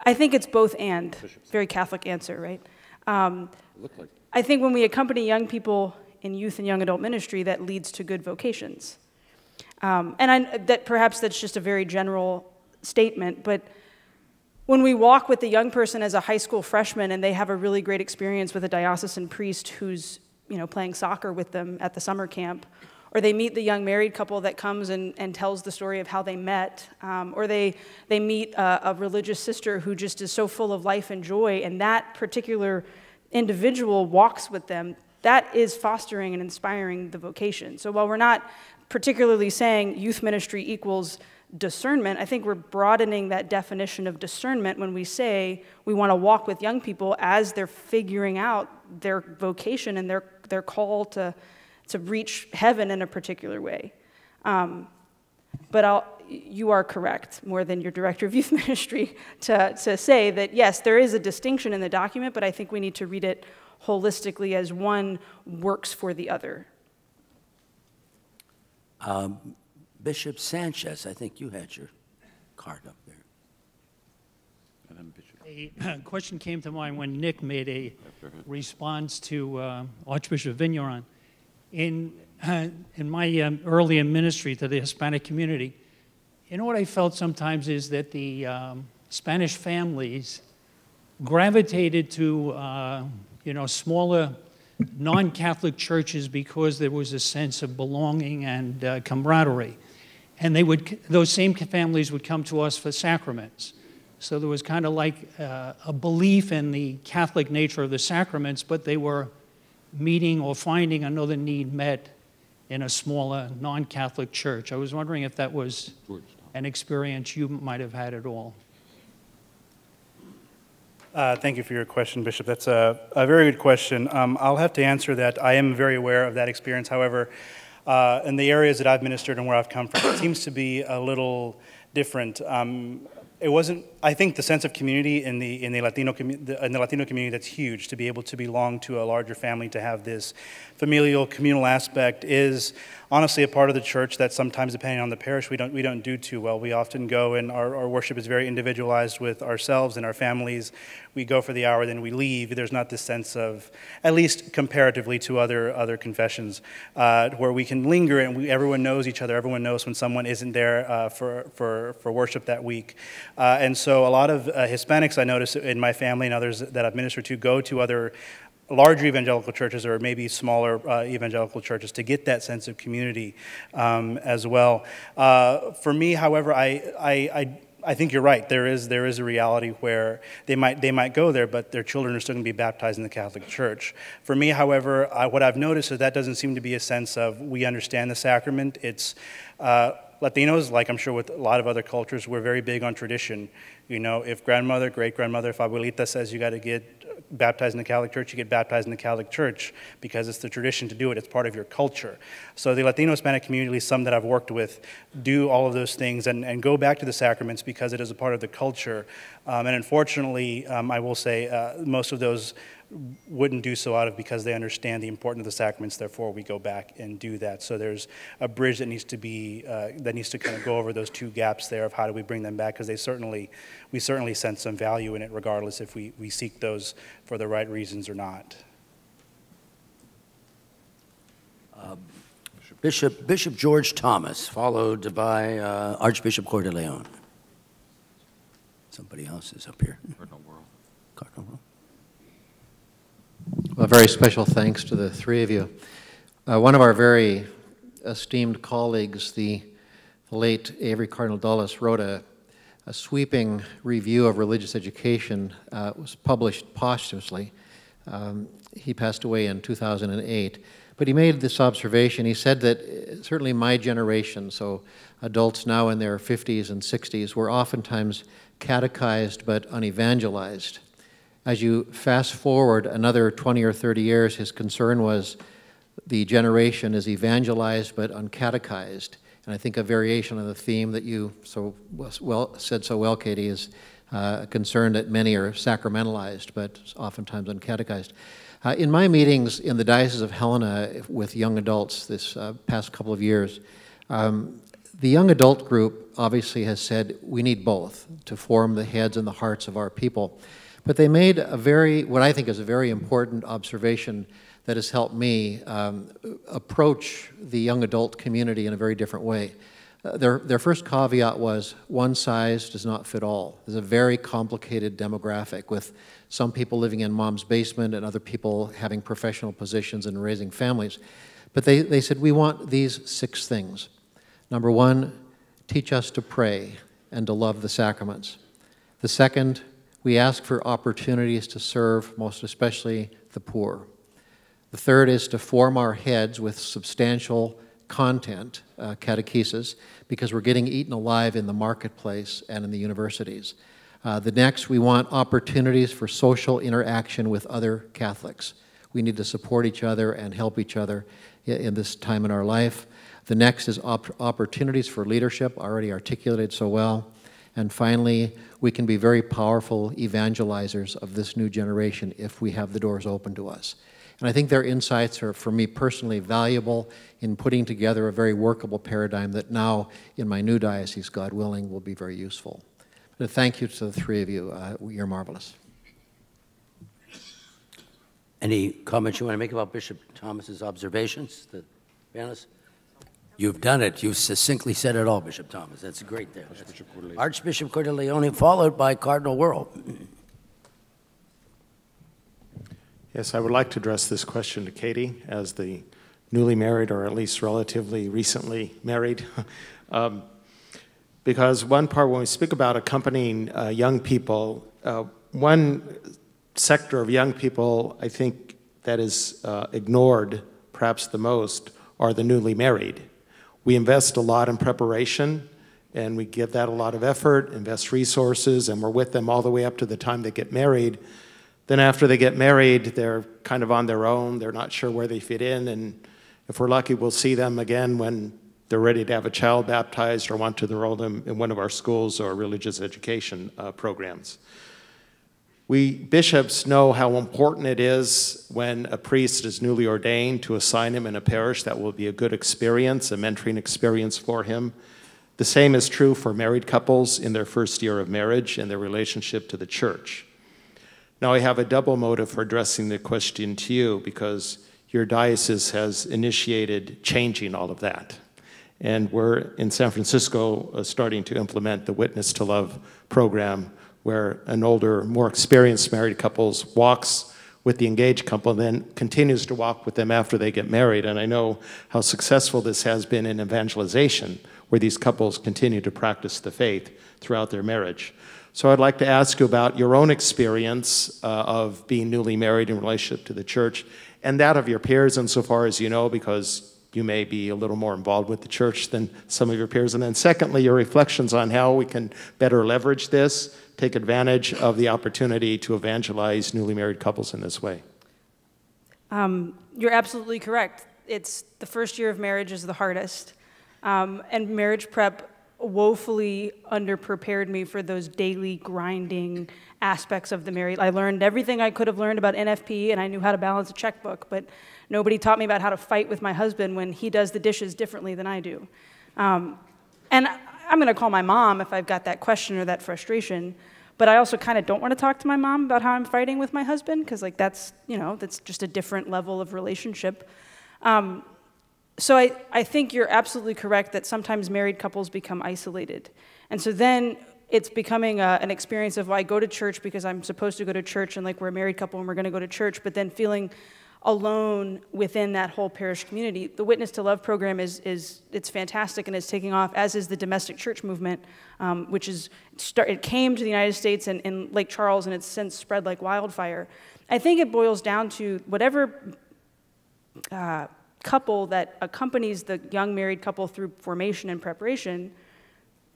I think it's both and. Very Catholic answer, right? I think when we accompany young people in youth and young adult ministry, that leads to good vocations. That perhaps that's just a very general statement, but when we walk with the young person as a high school freshman and they have a really great experience with a diocesan priest who's playing soccer with them at the summer camp, or they meet the young married couple that comes and tells the story of how they met, or they meet a religious sister who just is so full of life and joy, and that particular individual walks with them, that is fostering and inspiring the vocation. So while we're not particularly saying youth ministry equals discernment, I think we're broadening that definition of discernment when we say we want to walk with young people as they're figuring out their vocation and their call to reach heaven in a particular way. But you are correct, more than your director of youth ministry, to say that, yes, there is a distinction in the document, but I think we need to read it holistically as one works for the other. Bishop Sanchez, I think you had your card up there. And then Bishop. A question came to mind when Nick made a response to Archbishop Vigneron. In my early ministry to the Hispanic community, what I felt sometimes is that the Spanish families gravitated to smaller non-Catholic churches because there was a sense of belonging and camaraderie. And those same families would come to us for sacraments. So there was kind of like a belief in the Catholic nature of the sacraments, but they were meeting or finding another need met in a smaller non-Catholic church. I was wondering if that was an experience you might have had at all. Thank you for your question, Bishop. That's a very good question. I'll have to answer that. I am very aware of that experience. However, in the areas that I've ministered and where I've come from, it seems to be a little different. it wasn't. I think the sense of community in the Latino community, that's huge. To be able to belong to a larger family, to have this familial, communal aspect, is honestly a part of the church that sometimes, depending on the parish, we don't do too well. We often go, and our worship is very individualized with ourselves and our families. We go for the hour, then we leave. There's not this sense of, at least comparatively to other confessions, where we can linger and everyone knows each other. Everyone knows when someone isn't there for worship that week, and so a lot of Hispanics I notice in my family and others that I've ministered to go to other larger evangelical churches or maybe smaller evangelical churches to get that sense of community as well. For me, however, I think you're right. There is a reality where they might go there, but their children are still going to be baptized in the Catholic Church. For me, however, what I've noticed is that doesn't seem to be a sense of we understand the sacrament. It's Latinos, like I'm sure with a lot of other cultures, we're very big on tradition. You know, if grandmother, great-grandmother, if abuelita says you got to get baptized in the Catholic Church, you get baptized in the Catholic Church because it's the tradition to do it. It's part of your culture. So the Latino Hispanic community, some that I've worked with, do all of those things and go back to the sacraments because it is a part of the culture. And unfortunately, I will say most of those wouldn't do so because they understand the importance of the sacraments. Therefore, we go back and do that. So there's a bridge that needs to kind of go over those two gaps there of how do we bring them back, because we certainly sense some value in it, regardless if we seek those for the right reasons or not. Bishop George Thomas, followed by Archbishop Coeur de Leon. Somebody else is up here. Cardinal World. Well, a very special thanks to the three of you. One of our very esteemed colleagues, the late Avery Cardinal Dulles, wrote a sweeping review of religious education. It was published posthumously. He passed away in 2008. But he made this observation. He said that certainly my generation, so adults now in their 50s and 60s, were oftentimes catechized but unevangelized. As you fast forward another 20 or 30 years, his concern was the generation is evangelized but uncatechized. And I think a variation of the theme that you said so well, Katie, is a concern that many are sacramentalized but oftentimes uncatechized. In my meetings in the Diocese of Helena with young adults this past couple of years, the young adult group obviously has said we need both to form the heads and the hearts of our people. But they made what I think is a very important observation that has helped me approach the young adult community in a very different way. Their first caveat was one size does not fit all. There's a very complicated demographic with some people living in mom's basement and other people having professional positions and raising families. But they said, we want these 6 things. Number 1, teach us to pray and to love the sacraments. The second, we ask for opportunities to serve, most especially the poor. The third is to form our heads with substantial content, catechesis, because we're getting eaten alive in the marketplace and in the universities. The next, we want opportunities for social interaction with other Catholics. We need to support each other and help each other in this time in our life. The next is opportunities for leadership, already articulated so well. And finally, we can be very powerful evangelizers of this new generation if we have the doors open to us. And I think their insights are, for me personally, valuable in putting together a very workable paradigm that now, in my new diocese, God willing, will be very useful. But thank you to the three of you. You're marvelous. Any comments you want to make about Bishop Thomas's observations? Janice? You've done it. You succinctly said it all, Bishop Thomas. That's great there. Archbishop Coeur de Leon, followed by Cardinal World. Yes, I would like to address this question to Katie as the newly married, or at least relatively recently married. Because one part, when we speak about accompanying young people, one sector of young people I think that is ignored perhaps the most are the newly married. We invest a lot in preparation, and we give that a lot of effort, invest resources, and we're with them all the way up to the time they get married. Then after they get married, they're kind of on their own. They're not sure where they fit in, and if we're lucky, we'll see them again when they're ready to have a child baptized or want to enroll them in one of our schools or religious education programs. We bishops know how important it is when a priest is newly ordained to assign him in a parish that will be a good experience, a mentoring experience for him. The same is true for married couples in their first year of marriage and their relationship to the church. Now, I have a double motive for addressing the question to you because your diocese has initiated changing all of that. And we're in San Francisco starting to implement the Witness to Love program, where an older, more experienced married couple walks with the engaged couple and then continues to walk with them after they get married. And I know how successful this has been in evangelization, where these couples continue to practice the faith throughout their marriage. So I'd like to ask you about your own experience of being newly married in relationship to the church, and that of your peers insofar as you know, because you may be a little more involved with the church than some of your peers. And then secondly, your reflections on how we can better leverage this, take advantage of the opportunity to evangelize newly married couples in this way. You're absolutely correct. It's the first year of marriage is the hardest. And marriage prep woefully underprepared me for those daily grinding aspects of the married. I learned everything I could have learned about NFP, and I knew how to balance a checkbook, but nobody taught me about how to fight with my husband when he does the dishes differently than I do. And I'm going to call my mom if I've got that question or that frustration, but I also kind of don't want to talk to my mom about how I'm fighting with my husband, because like that's just a different level of relationship. So I think you're absolutely correct that sometimes married couples become isolated. And so then it's becoming an experience of, well, I go to church because I'm supposed to go to church, and like we're a married couple and we're going to go to church, but then feeling alone within that whole parish community. The Witness to Love program it's fantastic and is taking off, as is the domestic church movement, which it came to the United States and in Lake Charles, and it's since spread like wildfire. I think it boils down to whatever couple that accompanies the young married couple through formation and preparation,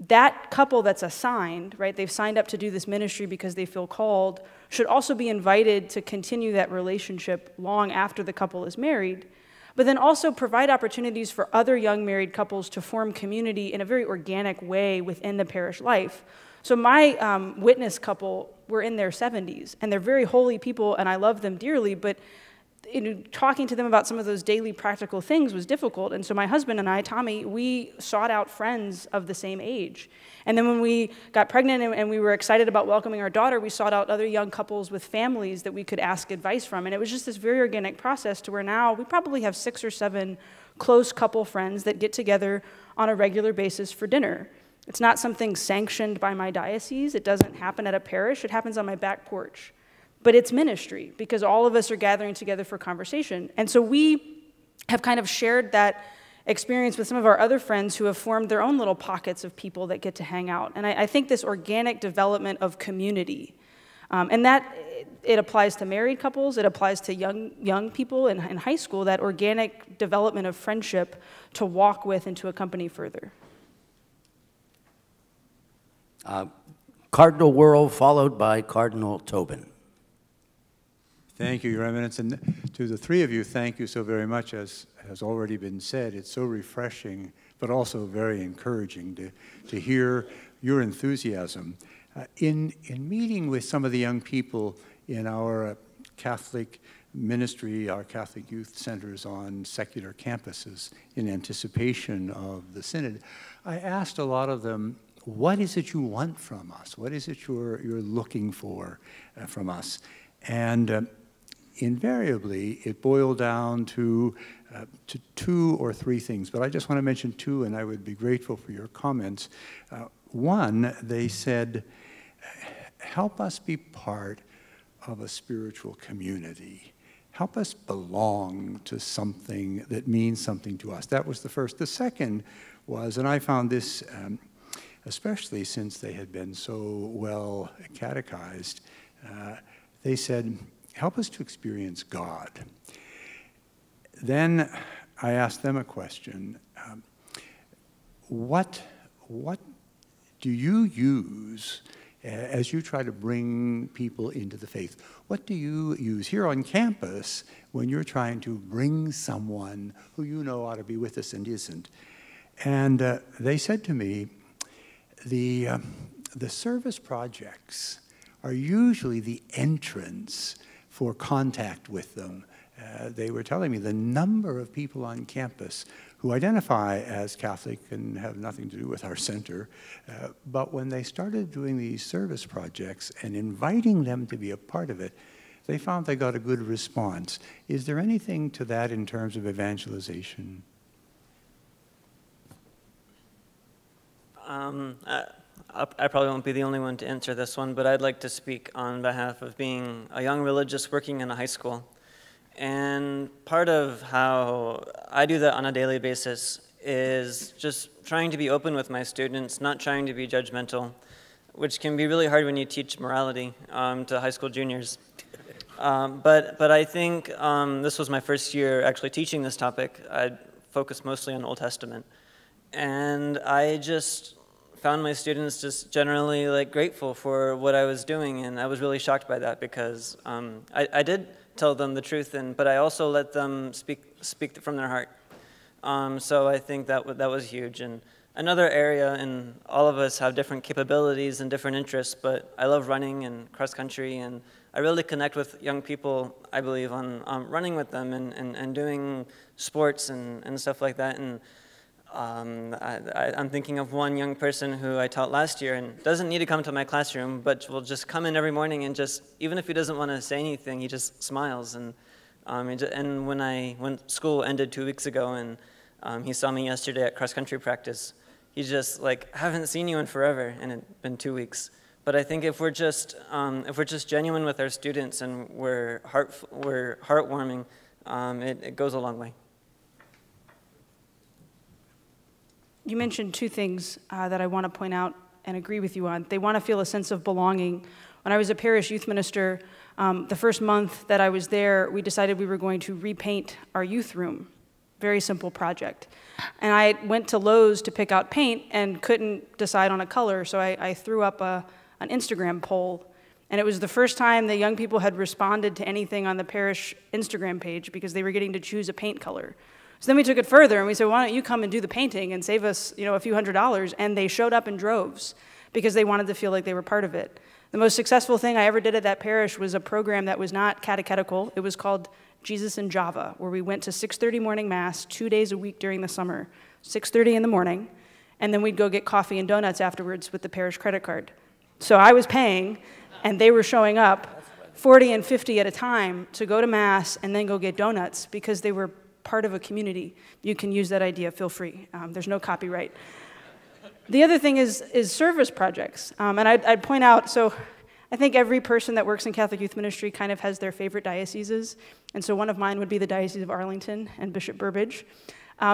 that couple that's assigned, right, they've signed up to do this ministry because they feel called, should also be invited to continue that relationship long after the couple is married, but then also provide opportunities for other young married couples to form community in a very organic way within the parish life. So my witness couple were in their 70s, and they're very holy people, and I love them dearly, but talking to them about some of those daily practical things was difficult. And so my husband and I, Tommy, we sought out friends of the same age. And then when we got pregnant and we were excited about welcoming our daughter, we sought out other young couples with families that we could ask advice from. And it was just this very organic process to where now we probably have 6 or 7 close couple friends that get together on a regular basis for dinner. It's not something sanctioned by my diocese. It doesn't happen at a parish. It happens on my back porch. But it's ministry, because all of us are gathering together for conversation. And so we have kind of shared that experience with some of our other friends who have formed their own little pockets of people that get to hang out. And I think this organic development of community, and that it applies to married couples, it applies to young people in high school, that organic development of friendship to walk with and to accompany further. Cardinal Wuerl, followed by Cardinal Tobin. Thank you, Your Eminence. And to the three of you, thank you so very much. As has already been said, it's so refreshing, but also very encouraging to hear your enthusiasm. In meeting with some of the young people in our Catholic ministry, our Catholic youth centers on secular campuses in anticipation of the Synod, I asked a lot of them, what is it you want from us? What is it you're looking for from us? And invariably, it boiled down to 2 or 3 things, but I just want to mention 2, and I would be grateful for your comments. One, they said, help us be part of a spiritual community. Help us belong to something that means something to us. That was the first. The second was, and I found this, especially since they had been so well catechized, they said, help us to experience God. Then I asked them a question. What do you use as you try to bring people into the faith? What do you use here on campus when you're trying to bring someone who you know ought to be with us and isn't? And they said to me, the service projects are usually the entrance for contact with them. They were telling me the number of people on campus who identify as Catholic and have nothing to do with our center, but when they started doing these service projects and inviting them to be a part of it, they found they got a good response. Is there anything to that in terms of evangelization? I probably won't be the only one to answer this one, but I'd like to speak on behalf of being a young religious working in a high school. And part of how I do that on a daily basis is just trying to be open with my students, not trying to be judgmental, which can be really hard when you teach morality to high school juniors. But I think this was my first year actually teaching this topic. I focused mostly on Old Testament. And I just found my students just generally like grateful for what I was doing, and I was really shocked by that because I did tell them the truth, but I also let them speak from their heart. So I think that was huge. And another area, and all of us have different capabilities and different interests, but I love running and cross country, and I really connect with young people, I believe, on running with them and doing sports and stuff like that. And I'm thinking of one young person who I taught last year and doesn't need to come to my classroom, but will just come in every morning and just, even if he doesn't want to say anything, he just smiles. And when school ended 2 weeks ago and he saw me yesterday at cross-country practice, he's just like, I haven't seen you in forever, and it's been 2 weeks. But I think if we're just genuine with our students and we're heartwarming, it goes a long way. You mentioned two things that I want to point out and agree with you on. They want to feel a sense of belonging. When I was a parish youth minister, the first month that I was there, we decided we were going to repaint our youth room. Very simple project. And I went to Lowe's to pick out paint and couldn't decide on a color, so I threw up an Instagram poll. And it was the first time that young people had responded to anything on the parish Instagram page because they were getting to choose a paint color. So then we took it further and we said, why don't you come and do the painting and save us, a few $100s? And they showed up in droves because they wanted to feel like they were part of it. The most successful thing I ever did at that parish was a program that was not catechetical. It was called Jesus in Java, where we went to 6:30 morning mass 2 days a week during the summer, 6:30 in the morning, and then we'd go get coffee and donuts afterwards with the parish credit card. So I was paying, and they were showing up 40 and 50 at a time to go to mass and then go get donuts because they were part of a community. You can use that idea, feel free. There's no copyright. The other thing is service projects. And I'd point out, so I think every person that works in Catholic Youth Ministry kind of has their favorite dioceses. And so one of mine would be the Diocese of Arlington and Bishop Burbage,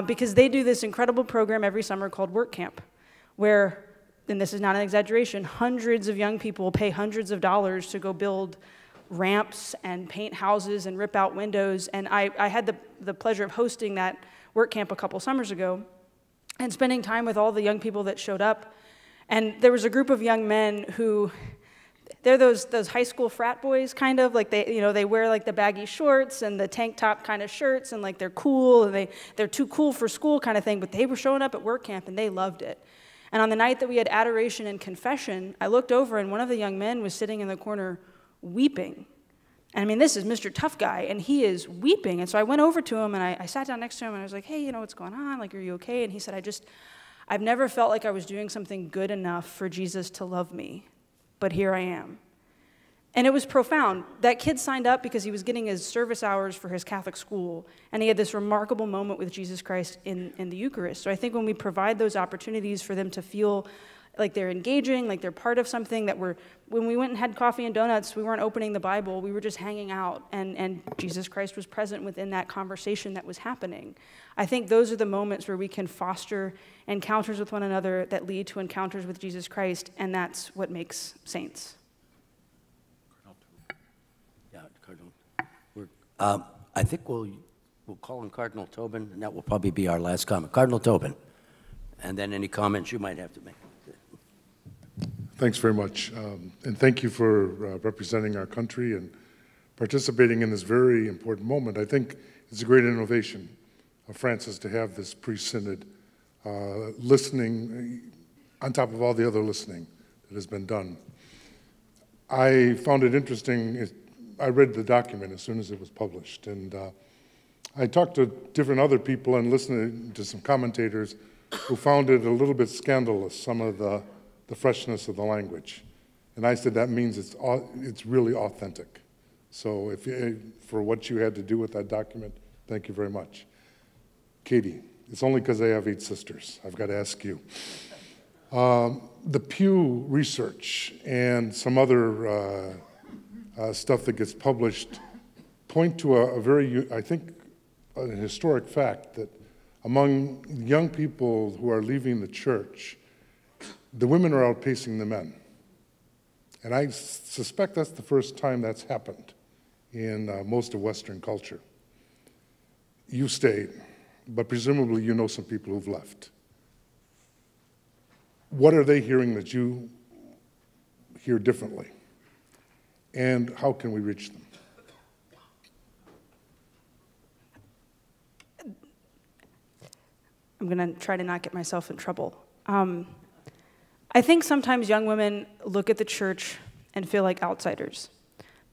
because they do this incredible program every summer called Work Camp, where, and this is not an exaggeration, hundreds of young people pay hundreds of dollars to go build ramps and paint houses and rip out windows. And I had the pleasure of hosting that work camp a couple summers ago and spending time with all the young people that showed up. And there was a group of young men who, they're those high school frat boys, kind of, like they wear like the baggy shorts and the tank top kind of shirts, and like they're cool, and they're too cool for school kind of thing, but they were showing up at work camp and they loved it. And on the night that we had adoration and confession, I looked over and one of the young men was sitting in the corner weeping. And I mean, this is Mr. Tough Guy, and he is weeping. And so I went over to him, and I sat down next to him, and I was like, hey, what's going on? Like, are you okay? And he said, I've never felt like I was doing something good enough for Jesus to love me, but here I am. And it was profound. That kid signed up because he was getting his service hours for his Catholic school, and he had this remarkable moment with Jesus Christ in the Eucharist. So I think when we provide those opportunities for them to feel like they're engaging, like they're part of something, when we went and had coffee and donuts, we weren't opening the Bible, we were just hanging out, and Jesus Christ was present within that conversation that was happening. I think those are the moments where we can foster encounters with one another that lead to encounters with Jesus Christ, and that's what makes saints. Yeah, Cardinal. I think we'll call on Cardinal Tobin, and that will probably be our last comment. Cardinal Tobin, and then any comments you might have to make. Thanks very much, and thank you for representing our country and participating in this very important moment. I think it's a great innovation of Francis to have this pre-synod listening on top of all the other listening that has been done. I found it interesting. I read the document as soon as it was published, and I talked to different other people and listened to some commentators who found it a little bit scandalous, some of the freshness of the language. And I said that means it's really authentic. So for what you had to do with that document, thank you very much. Katie, it's only because I have 8 sisters. I've got to ask you. The Pew research and some other stuff that gets published point to a very, I think, a historic fact that among young people who are leaving the church, the women are outpacing the men. And I suspect that's the first time that's happened in most of Western culture. You stayed, but presumably you know some people who've left. What are they hearing that you hear differently? And how can we reach them? I'm going to try to not get myself in trouble. I think sometimes young women look at the church and feel like outsiders.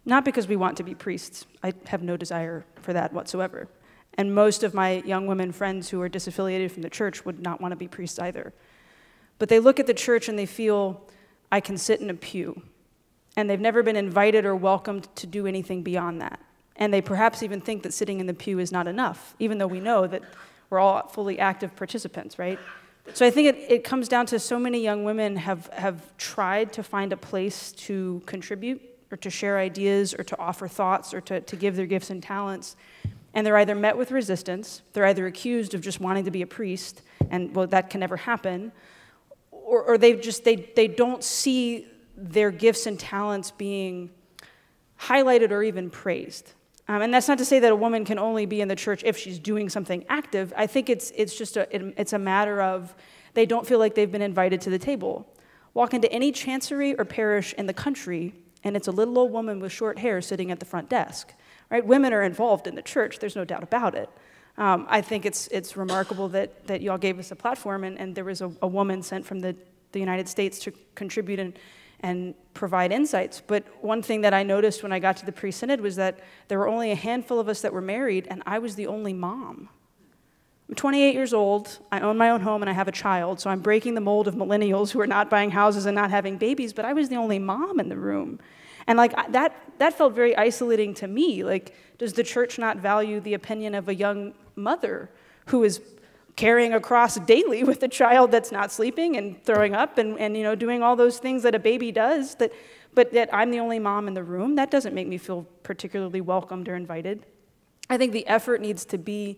Not because we want to be priests. I have no desire for that whatsoever. And most of my young women friends who are disaffiliated from the church would not want to be priests either. But they look at the church and they feel, I can sit in a pew. And they've never been invited or welcomed to do anything beyond that. And they perhaps even think that sitting in the pew is not enough, even though we know that we're all fully active participants, right? So I think it comes down to so many young women have tried to find a place to contribute or to share ideas or to offer thoughts or to give their gifts and talents. And they're either met with resistance, they're either accused of just wanting to be a priest, and well, that can never happen, or they don't see their gifts and talents being highlighted or even praised. And that's not to say that a woman can only be in the church if she's doing something active. I think it's just a matter of they don't feel like they've been invited to the table. Walk into any chancery or parish in the country, and it's a little old woman with short hair sitting at the front desk. Right? Women are involved in the church. There's no doubt about it. I think it's remarkable that y'all gave us a platform, and there was a woman sent from the United States to contribute and provide insights. But one thing that I noticed when I got to the pre-synod was that there were only a handful of us that were married, and I was the only mom. I'm 28 years old, I own my own home, and I have a child, so I'm breaking the mold of millennials who are not buying houses and not having babies, but I was the only mom in the room. And like that felt very isolating to me. Like, does the church not value the opinion of a young mother who is carrying a cross daily with a child that's not sleeping and throwing up and doing all those things that a baby does, but that I'm the only mom in the room? That doesn't make me feel particularly welcomed or invited. I think the effort needs to be,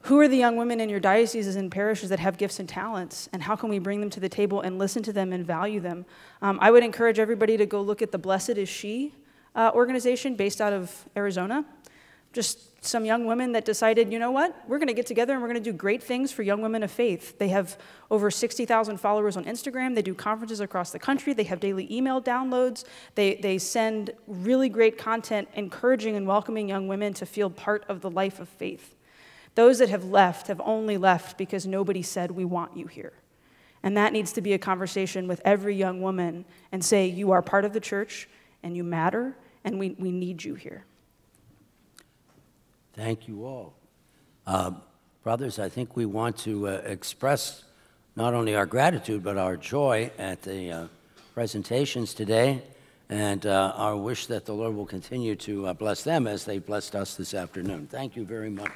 who are the young women in your dioceses and parishes that have gifts and talents, and how can we bring them to the table and listen to them and value them? I would encourage everybody to go look at the Blessed Is She organization based out of Arizona. Just some young women that decided, you know what, we're going to get together and we're going to do great things for young women of faith. They have over 60,000 followers on Instagram. They do conferences across the country. They have daily email downloads. They send really great content encouraging and welcoming young women to feel part of the life of faith. Those that have left have only left because nobody said, we want you here. And that needs to be a conversation with every young woman and say, you are part of the church and you matter and we need you here. Thank you all. Brothers, I think we want to express not only our gratitude but our joy at the presentations today and our wish that the Lord will continue to bless them as they blessed us this afternoon. Thank you very much.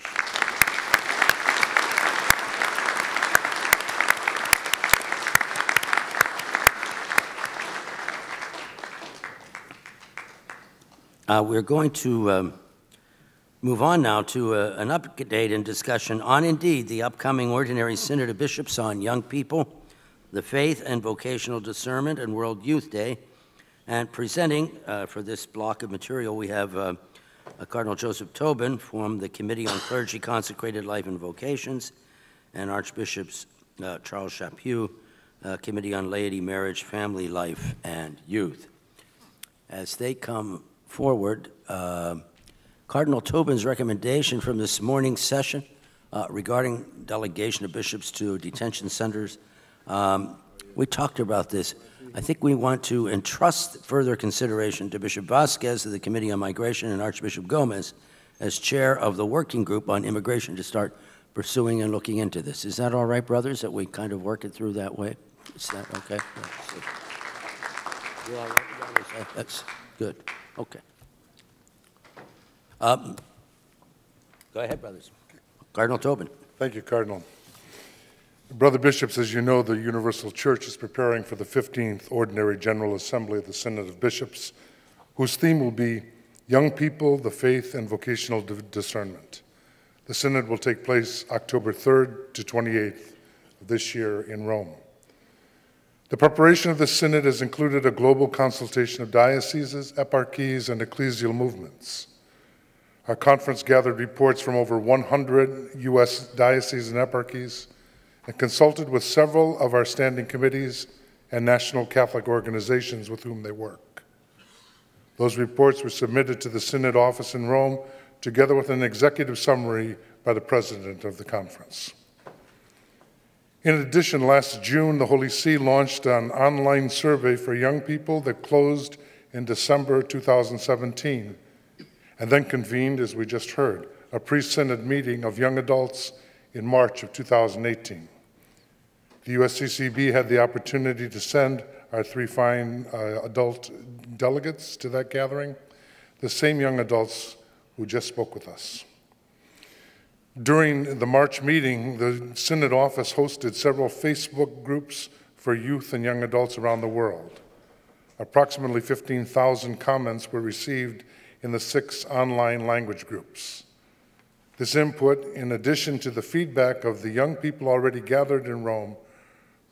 We're going to move on now to an update and discussion on, indeed, the upcoming Ordinary Synod of Bishops on Young People, the Faith and Vocational Discernment, and World Youth Day. And presenting for this block of material, we have Cardinal Joseph Tobin from the Committee on Clergy, Consecrated Life and Vocations, and Archbishops Charles Chaput, Committee on Laity, Marriage, Family Life, and Youth. As they come forward, Cardinal Tobin's recommendation from this morning's session regarding delegation of bishops to detention centers. We talked about this. I think we want to entrust further consideration to Bishop Vasquez of the Committee on Migration and Archbishop Gomez as chair of the working group on immigration to start pursuing and looking into this. Is that all right, brothers, that we kind of work it through that way? Is that okay? You all right, brothers? That's good. Okay. Go ahead, brothers. Cardinal Tobin. Thank you, Cardinal. Brother Bishops, as you know, the Universal Church is preparing for the 15th Ordinary General Assembly of the Synod of Bishops, whose theme will be Young People, the Faith, and Vocational Discernment. The Synod will take place October 3rd to 28th of this year in Rome. The preparation of the Synod has included a global consultation of dioceses, eparchies, and ecclesial movements. Our conference gathered reports from over 100 U.S. dioceses and eparchies and consulted with several of our standing committees and national Catholic organizations with whom they work. Those reports were submitted to the Synod office in Rome, together with an executive summary by the president of the conference. In addition, last June, the Holy See launched an online survey for young people that closed in December 2017, and then convened, as we just heard, a pre-Synod meeting of young adults in March of 2018. The USCCB had the opportunity to send our three fine adult delegates to that gathering, the same young adults who just spoke with us. During the March meeting, the Synod office hosted several Facebook groups for youth and young adults around the world. Approximately 15,000 comments were received in the 6 online language groups. This input, in addition to the feedback of the young people already gathered in Rome,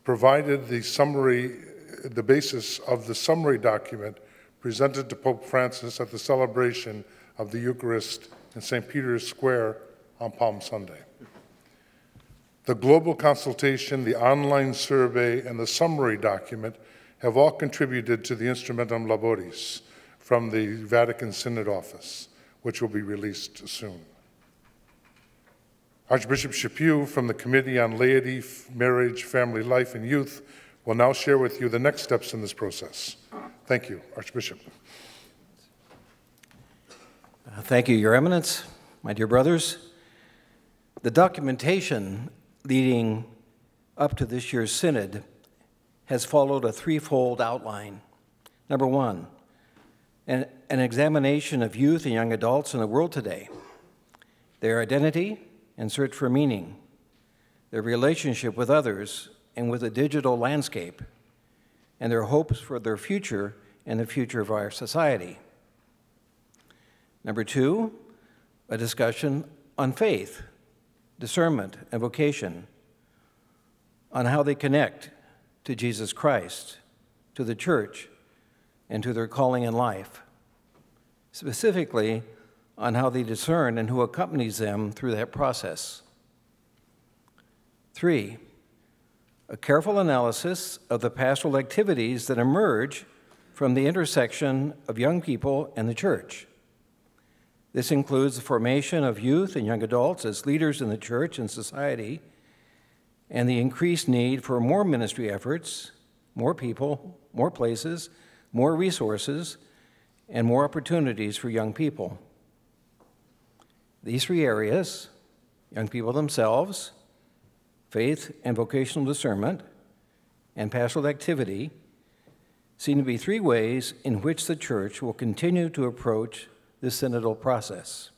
provided the basis of the summary document presented to Pope Francis at the celebration of the Eucharist in St. Peter's Square on Palm Sunday. The global consultation, the online survey, and the summary document have all contributed to the Instrumentum Laboris from the Vatican Synod office, which will be released soon. Archbishop Chaput from the Committee on Laity, Marriage, Family Life, and Youth will now share with you the next steps in this process. Thank you, Archbishop. Thank you, Your Eminence, my dear brothers. The documentation leading up to this year's Synod has followed a threefold outline. Number one, an examination of youth and young adults in the world today, their identity and search for meaning, their relationship with others and with the digital landscape, and their hopes for their future and the future of our society. Number two, a discussion on faith, discernment, and vocation, on how they connect to Jesus Christ, to the church, and to their calling in life, specifically on how they discern and who accompanies them through that process. Three, a careful analysis of the pastoral activities that emerge from the intersection of young people and the church. This includes the formation of youth and young adults as leaders in the church and society, and the increased need for more ministry efforts, more people, more places, more resources, and more opportunities for young people. These three areas, young people themselves, faith and vocational discernment, and pastoral activity, seem to be three ways in which the church will continue to approach the synodal process.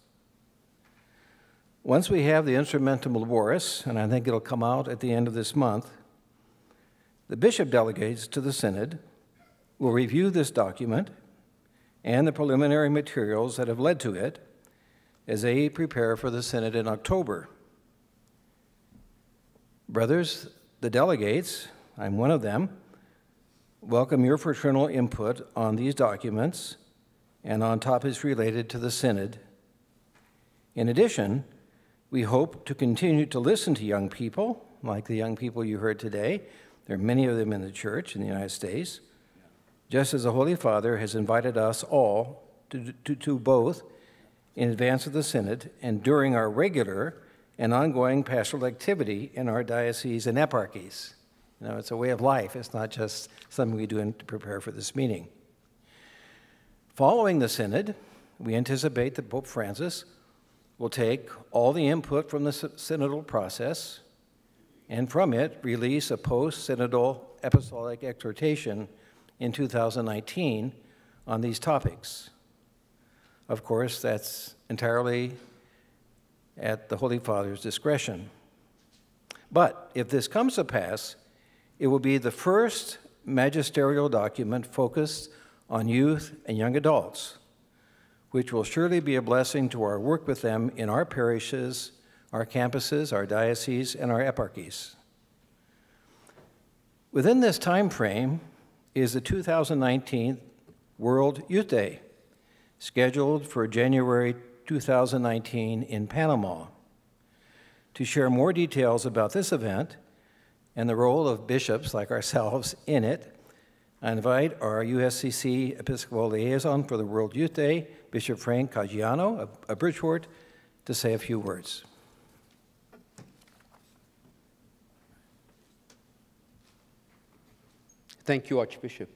Once we have the Instrumentum Laboris, and I think it'll come out at the end of this month, the bishop delegates to the synod will review this document and the preliminary materials that have led to it as they prepare for the synod in October. Brothers, the delegates, I'm one of them, welcome your fraternal input on these documents and on topics related to the synod. In addition, we hope to continue to listen to young people, like the young people you heard today. There are many of them in the church in the United States, just as the Holy Father has invited us all to both in advance of the synod and during our regular and ongoing pastoral activity in our dioceses and eparchies. You know, it's a way of life. It's not just something we do to prepare for this meeting. Following the synod, we anticipate that Pope Francis will take all the input from the synodal process and from it release a post-synodal apostolic exhortation in 2019 on these topics. Of course, that's entirely at the Holy Father's discretion. But if this comes to pass, it will be the first magisterial document focused on youth and young adults, which will surely be a blessing to our work with them in our parishes, our campuses, our dioceses, and our eparchies. Within this time frame is the 2019 World Youth Day, scheduled for January 2019 in Panama. To share more details about this event and the role of bishops like ourselves in it, I invite our USCC Episcopal Liaison for the World Youth Day, Bishop Frank Caggiano of Bridgeport, to say a few words. Thank you, Archbishop.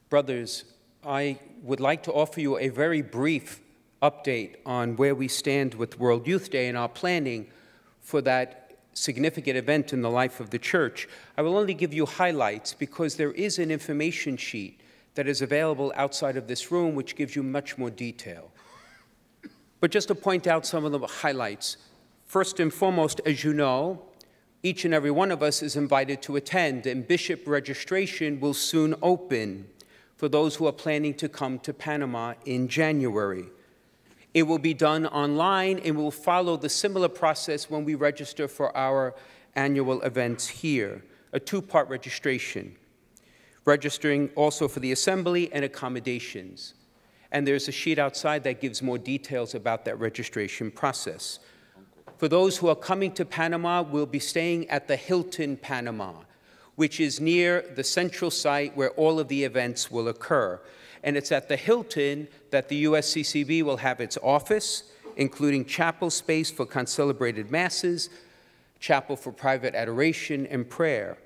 Brothers, I would like to offer you a very brief update on where we stand with World Youth Day and our planning for that significant event in the life of the Church. I will only give you highlights because there is an information sheet that is available outside of this room which gives you much more detail. But just to point out some of the highlights, first and foremost, as you know, each and every one of us is invited to attend, and bishop registration will soon open for those who are planning to come to Panama in January. It will be done online and will follow the similar process when we register for our annual events here, a two-part registration, registering also for the assembly and accommodations. And there's a sheet outside that gives more details about that registration process. For those who are coming to Panama, we'll be staying at the Hilton Panama, which is near the central site where all of the events will occur. And it's at the Hilton that the USCCB will have its office, including chapel space for concelebrated masses, chapel for private adoration and prayer.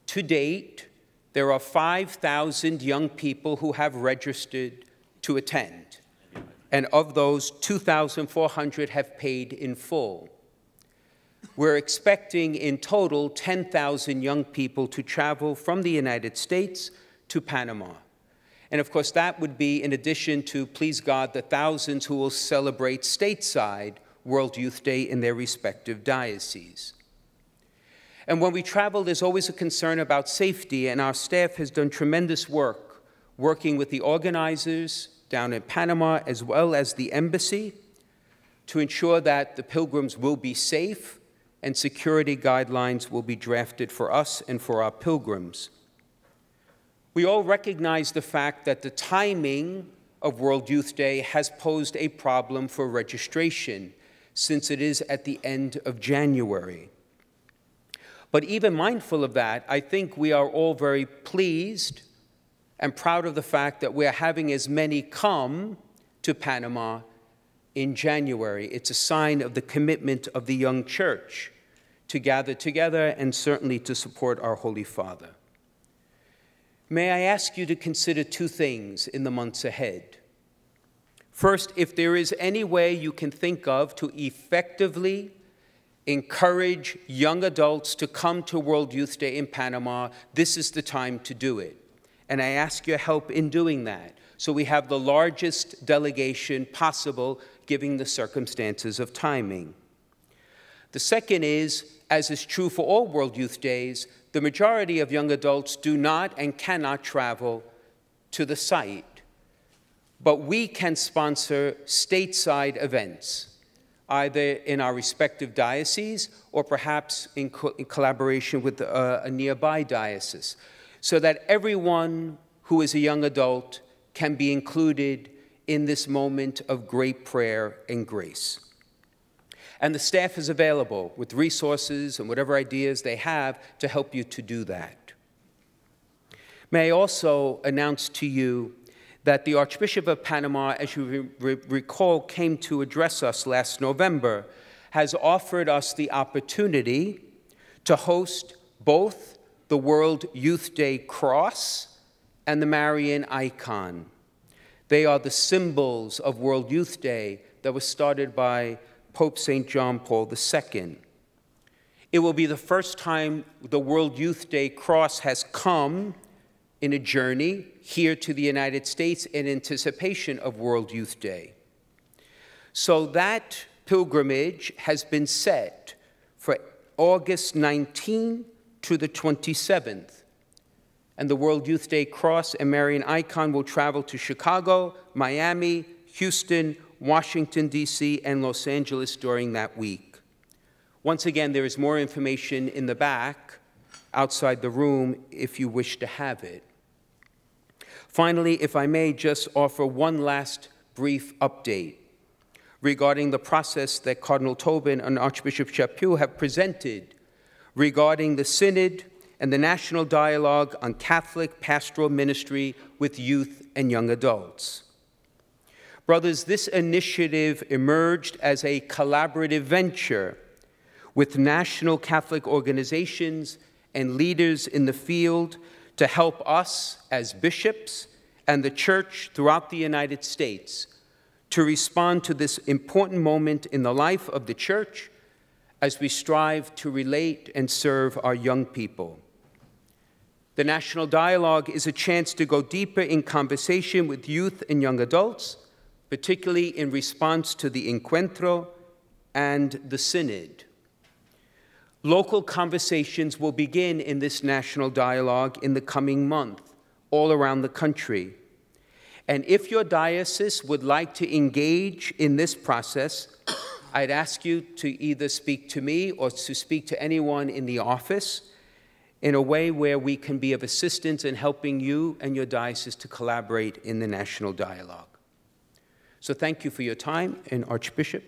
To date, there are 5,000 young people who have registered to attend. And of those, 2,400 have paid in full. We're expecting in total 10,000 young people to travel from the United States to Panama. And of course, that would be in addition to, please God, the thousands who will celebrate stateside World Youth Day in their respective dioceses. And when we travel, there's always a concern about safety, and our staff has done tremendous work working with the organizers down in Panama as well as the embassy to ensure that the pilgrims will be safe and security guidelines will be drafted for us and for our pilgrims. We all recognize the fact that the timing of World Youth Day has posed a problem for registration since it is at the end of January. But even mindful of that, I think we are all very pleased and proud of the fact that we're having as many come to Panama in January. It's a sign of the commitment of the young church to gather together and certainly to support our Holy Father. May I ask you to consider two things in the months ahead. First, if there is any way you can think of to effectively encourage young adults to come to World Youth Day in Panama, this is the time to do it. And I ask your help in doing that, so we have the largest delegation possible, given the circumstances of timing. The second is, as is true for all World Youth Days, the majority of young adults do not and cannot travel to the site. But we can sponsor stateside events, either in our respective dioceses or perhaps in collaboration with a nearby diocese, so that everyone who is a young adult can be included in this moment of great prayer and grace. And the staff is available with resources and whatever ideas they have to help you to do that. May I also announce to you that the Archbishop of Panama, as you recall, came to address us last November, has offered us the opportunity to host both the World Youth Day Cross and the Marian Icon. They are the symbols of World Youth Day that was started by Pope St. John Paul II. It will be the first time the World Youth Day Cross has come in a journey here to the United States in anticipation of World Youth Day. So that pilgrimage has been set for August 19 to the 27th. And the World Youth Day Cross and Marian Icon will travel to Chicago, Miami, Houston, Washington, D.C., and Los Angeles during that week. Once again, there is more information in the back outside the room if you wish to have it. Finally, if I may just offer one last brief update regarding the process that Cardinal Tobin and Archbishop Chaput have presented regarding the Synod and the National Dialogue on Catholic Pastoral Ministry with Youth and Young Adults. Brothers, this initiative emerged as a collaborative venture with national Catholic organizations and leaders in the field to help us as bishops and the Church throughout the United States to respond to this important moment in the life of the Church as we strive to relate and serve our young people. The National Dialogue is a chance to go deeper in conversation with youth and young adults, particularly in response to the Encuentro and the Synod. Local conversations will begin in this National Dialogue in the coming month, all around the country. And if your diocese would like to engage in this process, I'd ask you to either speak to me or to speak to anyone in the office in a way where we can be of assistance in helping you and your diocese to collaborate in the National Dialogue. So thank you for your time, and Archbishop.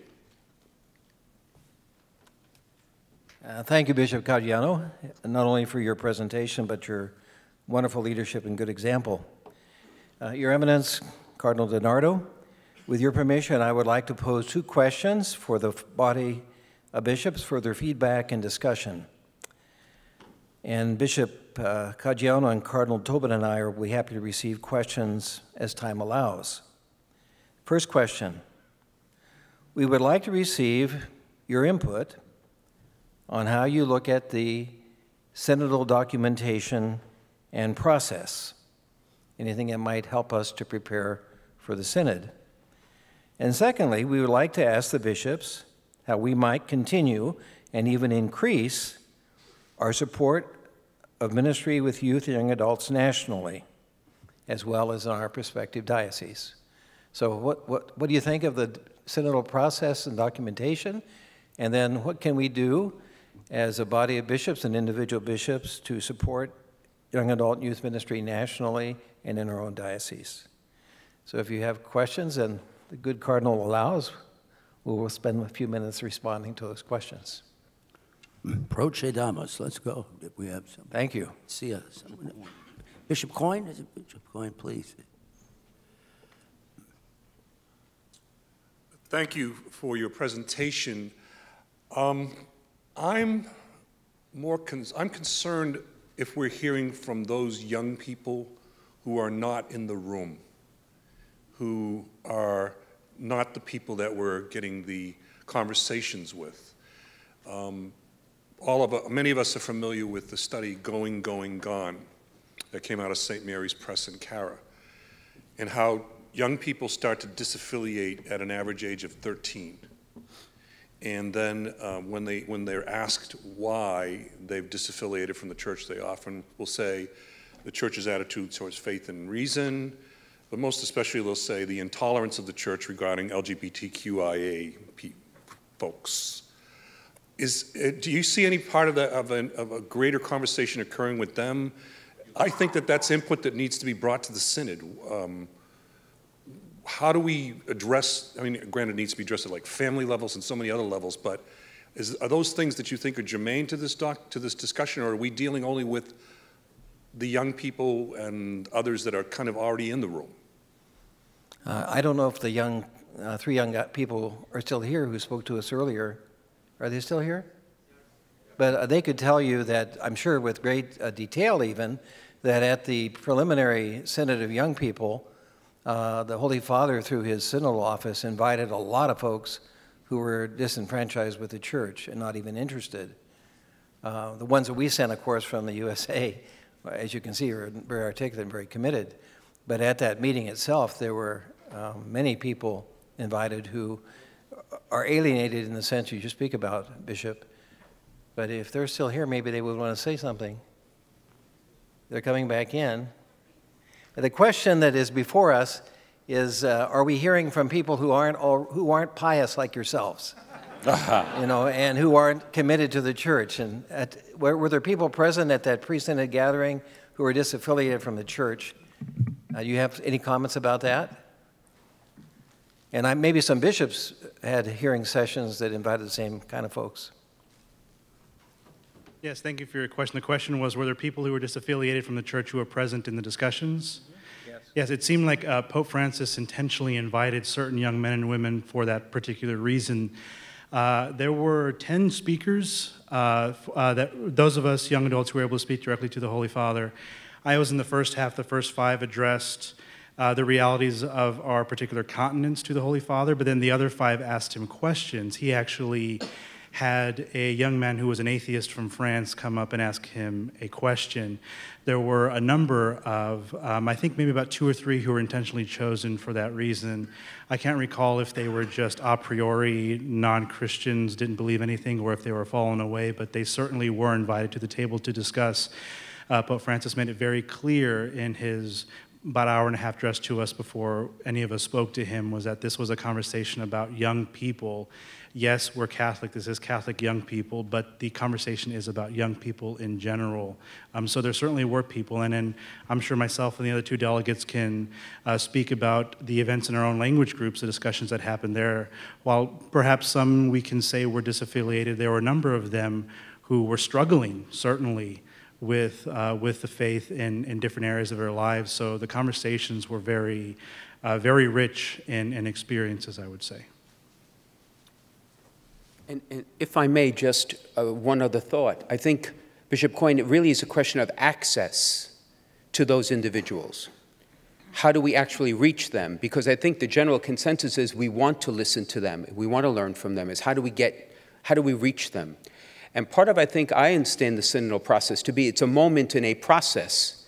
Thank you, Bishop Caggiano, not only for your presentation, but your wonderful leadership and good example. Your Eminence, Cardinal DiNardo, with your permission, I would like to pose 2 questions for the body of bishops for their feedback and discussion. And Bishop Caggiano and Cardinal Tobin and I will be happy to receive questions as time allows. First question, we would like to receive your input on how you look at the synodal documentation and process, anything that might help us to prepare for the synod. And secondly, we would like to ask the bishops how we might continue and even increase our support of ministry with youth and young adults nationally, as well as in our prospective dioceses. So what do you think of the synodal process and documentation? And then what can we do as a body of bishops and individual bishops to support young adult youth ministry nationally and in our own diocese? So if you have questions, and the good Cardinal allows, we will spend a few minutes responding to those questions. Procedamos, let's go. If we have some. Thank you. See us. Bishop Coyne, is it Bishop Coyne, please? Thank you for your presentation. I'm concerned if we're hearing from those young people who are not in the room, who are not the people that we're getting the conversations with. Many of us are familiar with the study Going, Going, Gone that came out of St. Mary's Press in Cara, and how young people start to disaffiliate at an average age of 13. And then when they're asked why they've disaffiliated from the church, they often will say the church's attitude towards faith and reason, but most especially they'll say the intolerance of the church regarding LGBTQIA folks. Do you see any part of a greater conversation occurring with them? I think that that's input that needs to be brought to the synod. How do we address, I mean, granted it needs to be addressed at like family levels and so many other levels, but are those things that you think are germane to this discussion, or are we dealing only with the young people and others that are kind of already in the room? I don't know if the three young people are still here who spoke to us earlier. Are they still here? But they could tell you that, I'm sure with great detail even, that at the preliminary Synod of Young People, the Holy Father, through his synodal office, invited a lot of folks who were disenfranchised with the church and not even interested. The ones that we sent, of course, from the USA, as you can see, are very articulate and very committed. But at that meeting itself, there were many people invited who are alienated in the sense you just speak about, Bishop. But if they're still here, maybe they would want to say something. They're coming back in. The question that is before us is, are we hearing from people who aren't pious like yourselves? You know, and who aren't committed to the church? And were there people present at that pre-synod gathering who were disaffiliated from the church? Do you have any comments about that? And maybe some bishops had hearing sessions that invited the same kind of folks. Yes, thank you for your question. The question was, were there people who were disaffiliated from the church who were present in the discussions? Yes, it seemed like Pope Francis intentionally invited certain young men and women for that particular reason. There were 10 speakers, those of us young adults who were able to speak directly to the Holy Father. I was in the first half. The first 5 addressed the realities of our particular continents to the Holy Father, but then the other 5 asked him questions. He actually had a young man who was an atheist from France come up and ask him a question. There were a number of, I think maybe about 2 or 3 who were intentionally chosen for that reason. I can't recall if they were just a priori non-Christians, didn't believe anything, or if they were fallen away, but they certainly were invited to the table to discuss. Pope Francis made it very clear in his about an hour and a half address to us before any of us spoke to him was that this was a conversation about young people. Yes, we're Catholic, this is Catholic young people, but the conversation is about young people in general. So there certainly were people, and then I'm sure myself and the other 2 delegates can speak about the events in our own language groups, the discussions that happened there. While perhaps some we can say were disaffiliated, there were a number of them who were struggling, certainly, with the faith in different areas of their lives. So the conversations were very, very rich in experiences, I would say. And if I may, just one other thought. I think, Bishop Coyne, it really is a question of access to those individuals. How do we actually reach them? Because I think the general consensus is we want to listen to them, we want to learn from them, is how do we reach them? And part of, I think, I understand the synodal process to be, it's a moment in a process.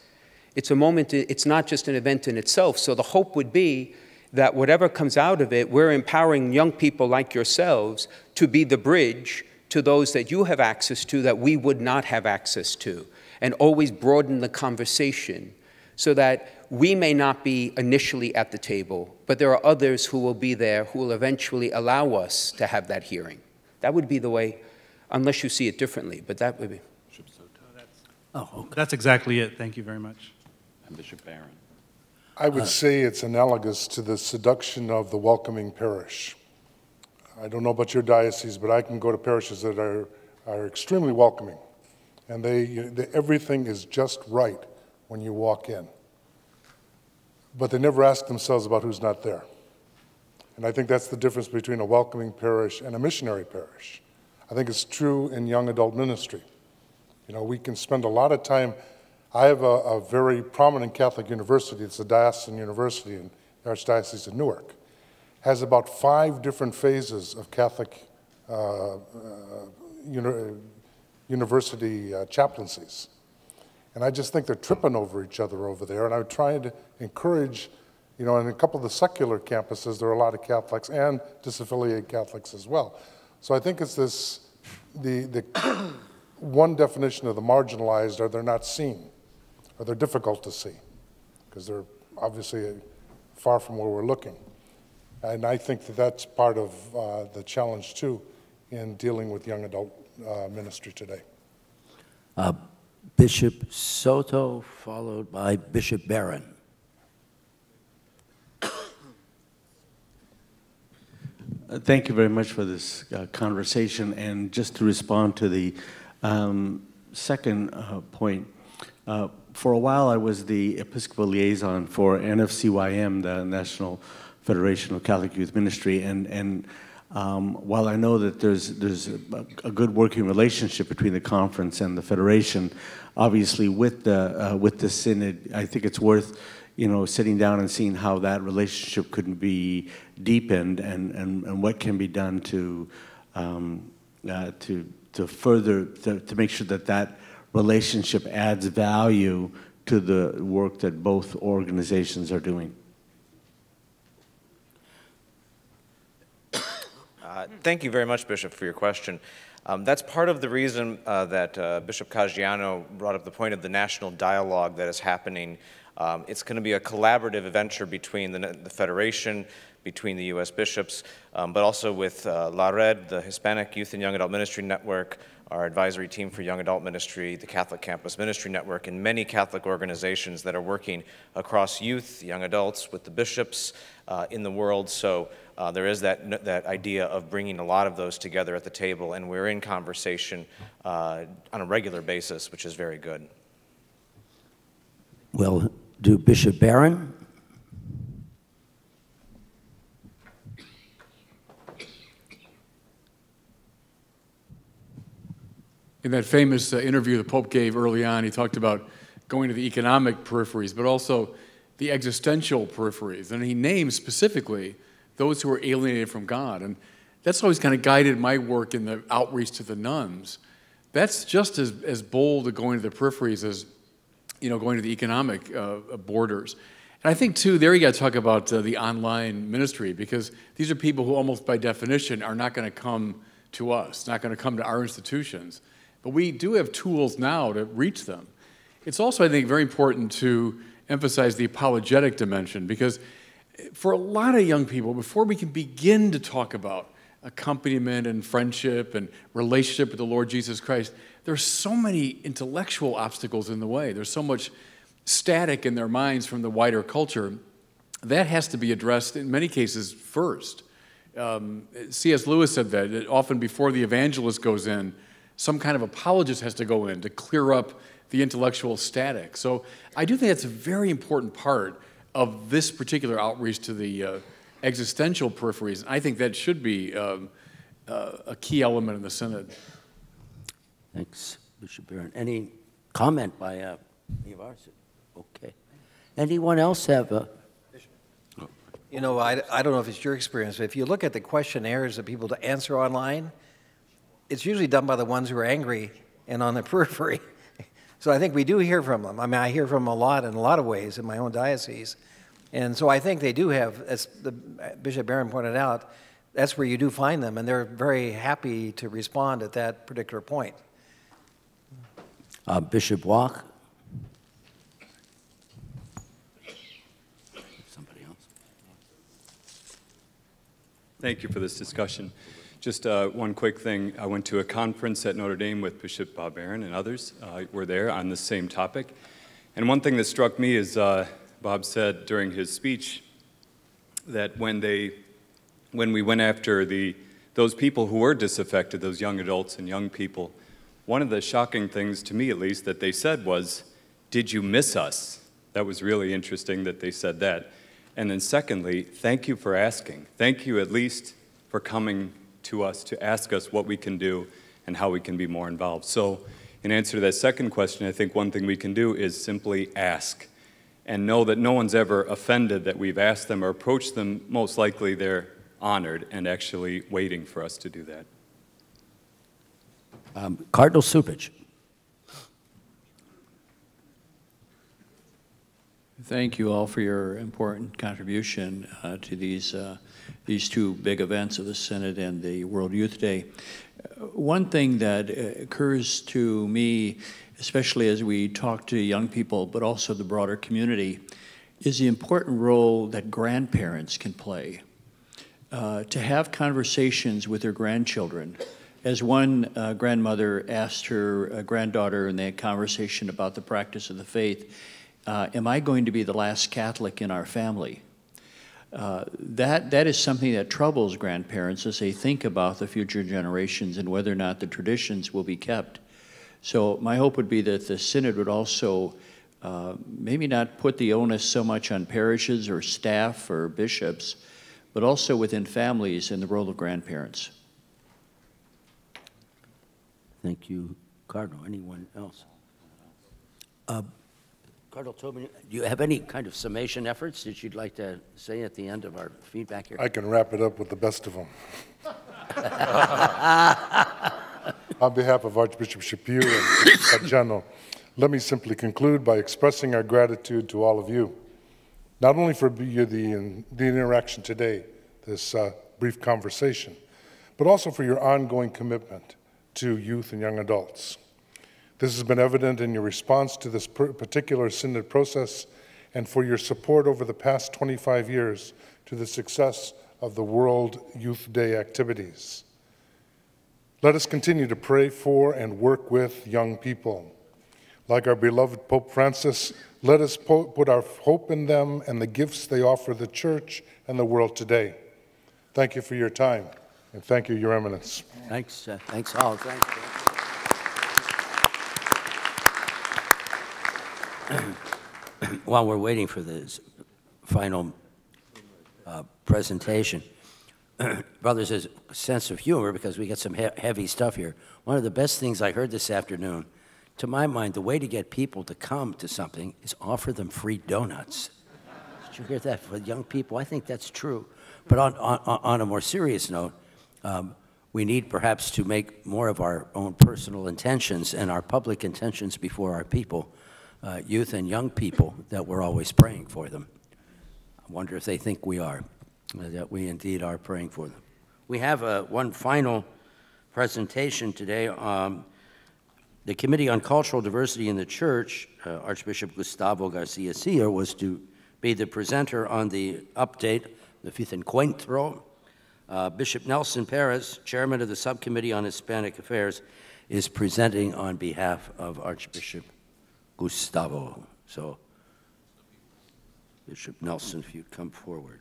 It's a moment, it's not just an event in itself. So the hope would be that whatever comes out of it, we're empowering young people like yourselves to be the bridge to those that you have access to that we would not have access to, and always broaden the conversation so that we may not be initially at the table, but there are others who will be there who will eventually allow us to have that hearing. That would be the way, unless you see it differently, but that would be. Oh, okay. That's exactly it. Thank you very much. And Bishop Barron. I would say it's analogous to the seduction of the welcoming parish. I don't know about your diocese, but I can go to parishes that are extremely welcoming, and everything is just right when you walk in. But they never ask themselves about who's not there. And I think that's the difference between a welcoming parish and a missionary parish. I think it's true in young adult ministry. You know, we can spend a lot of time. I have a very prominent Catholic university. It's a diocesan university in the Archdiocese of Newark. Has about 5 different phases of Catholic university chaplaincies. And I just think they're tripping over each other over there. And I'm trying to encourage, you know, in a couple of the secular campuses, there are a lot of Catholics and disaffiliated Catholics as well. So I think it's this, the one definition of the marginalized are they're not seen, or they're difficult to see, because they're obviously far from where we're looking. And I think that that's part of the challenge, too, in dealing with young adult ministry today. Bishop Soto, followed by Bishop Barron. Thank you very much for this conversation. And just to respond to the second point, For a while, I was the Episcopal liaison for NFCYM, the National Federation of Catholic Youth Ministry, and while I know that there's a good working relationship between the conference and the federation, obviously with the synod, I think it's worth sitting down and seeing how that relationship could be deepened and what can be done to further to make sure that relationship adds value to the work that both organizations are doing. Thank you very much, Bishop, for your question. That's part of the reason that Bishop Caggiano brought up the point of the national dialogue that is happening. It's going to be a collaborative venture between the Federation, between the U.S. bishops, but also with La Red, the Hispanic Youth and Young Adult Ministry Network, our advisory team for young adult ministry, the Catholic Campus Ministry Network, and many Catholic organizations that are working across youth, young adults, with the bishops in the world. So there is that idea of bringing a lot of those together at the table, and we're in conversation on a regular basis, which is very good. Well, do Bishop Barron? In that famous interview the Pope gave early on, he talked about going to the economic peripheries, but also the existential peripheries. And he named specifically those who are alienated from God. And that's always kind of guided my work in the outreach to the nuns. That's just as bold at going to the peripheries as going to the economic borders. And I think, too, there you got to talk about the online ministry, because these are people who almost by definition are not going to come to us, not going to come to our institutions. But we do have tools now to reach them. It's also, I think, very important to emphasize the apologetic dimension, because for a lot of young people, before we can begin to talk about accompaniment and friendship and relationship with the Lord Jesus Christ, there's so many intellectual obstacles in the way. There's so much static in their minds from the wider culture. That has to be addressed in many cases first. C.S. Lewis said that often before the evangelist goes in, some kind of apologist has to go in to clear up the intellectual static. So I do think that's a very important part of this particular outreach to the existential peripheries. I think that should be a key element in the Synod. Thanks, Bishop Barron. Any comment by any of ours? Okay. Anyone else have a... I don't know if it's your experience, but if you look at the questionnaires that people to answer online, it's usually done by the ones who are angry and on the periphery. So I think we do hear from them. I mean, I hear from them a lot in a lot of ways in my own diocese. And so I think they do have, as Bishop Barron pointed out, that's where you do find them, and they're very happy to respond at that particular point. Bishop Walk? Somebody else. Thank you for this discussion. Just one quick thing. I went to a conference at Notre Dame with Bishop Bob Barron and others were there on the same topic. And one thing that struck me is Bob said during his speech that when we went after those people who were disaffected, those young adults and young people, one of the shocking things, to me at least, that they said was, "Did you miss us?" That was really interesting that they said that. And then secondly, thank you for asking. Thank you at least for coming to us to ask us what we can do and how we can be more involved. So in answer to that second question, I think one thing we can do is simply ask and know that no one's ever offended that we've asked them or approached them. Most likely they're honored and actually waiting for us to do that. Cardinal Cupich. Thank you all for your important contribution to these two big events of the Synod and the World Youth Day. One thing that occurs to me, especially as we talk to young people, but also the broader community, is the important role that grandparents can play. To have conversations with their grandchildren. As one grandmother asked her granddaughter in that conversation about the practice of the faith, am I going to be the last Catholic in our family? That is something that troubles grandparents as they think about the future generations and whether or not the traditions will be kept. So my hope would be that the Synod would also maybe not put the onus so much on parishes or staff or bishops, but also within families and the role of grandparents. Thank you, Cardinal. Anyone else? Cardinal Tobin, do you have any kind of summation efforts that you'd like to say at the end of our feedback here? I can wrap it up with the best of them. On behalf of Archbishop Chaput and General, let me simply conclude by expressing our gratitude to all of you, not only for the interaction today, this brief conversation, but also for your ongoing commitment to youth and young adults. This has been evident in your response to this particular synod process and for your support over the past 25 years to the success of the World Youth Day activities. Let us continue to pray for and work with young people. Like our beloved Pope Francis, let us put our hope in them and the gifts they offer the Church and the world today. Thank you for your time, and thank you, Your Eminence. Thanks, thanks all. Thanks. While we're waiting for this final presentation, brothers, there's a sense of humor because we get some heavy stuff here. One of the best things I heard this afternoon, to my mind, the way to get people to come to something is offer them free donuts. Did you hear that for young people? I think that's true. But on a more serious note, we need perhaps to make more of our own personal intentions and our public intentions before our people, youth and young people, that we're always praying for them. I wonder if they think we are, that we indeed are praying for them. We have one final presentation today. The Committee on Cultural Diversity in the Church, Archbishop Gustavo Garcia Silla, was to be the presenter on the update, the Fifth Encuentro. Bishop Nelson Perez, chairman of the Subcommittee on Hispanic Affairs, is presenting on behalf of Archbishop Gustavo. So, Bishop Nelson, if you'd come forward.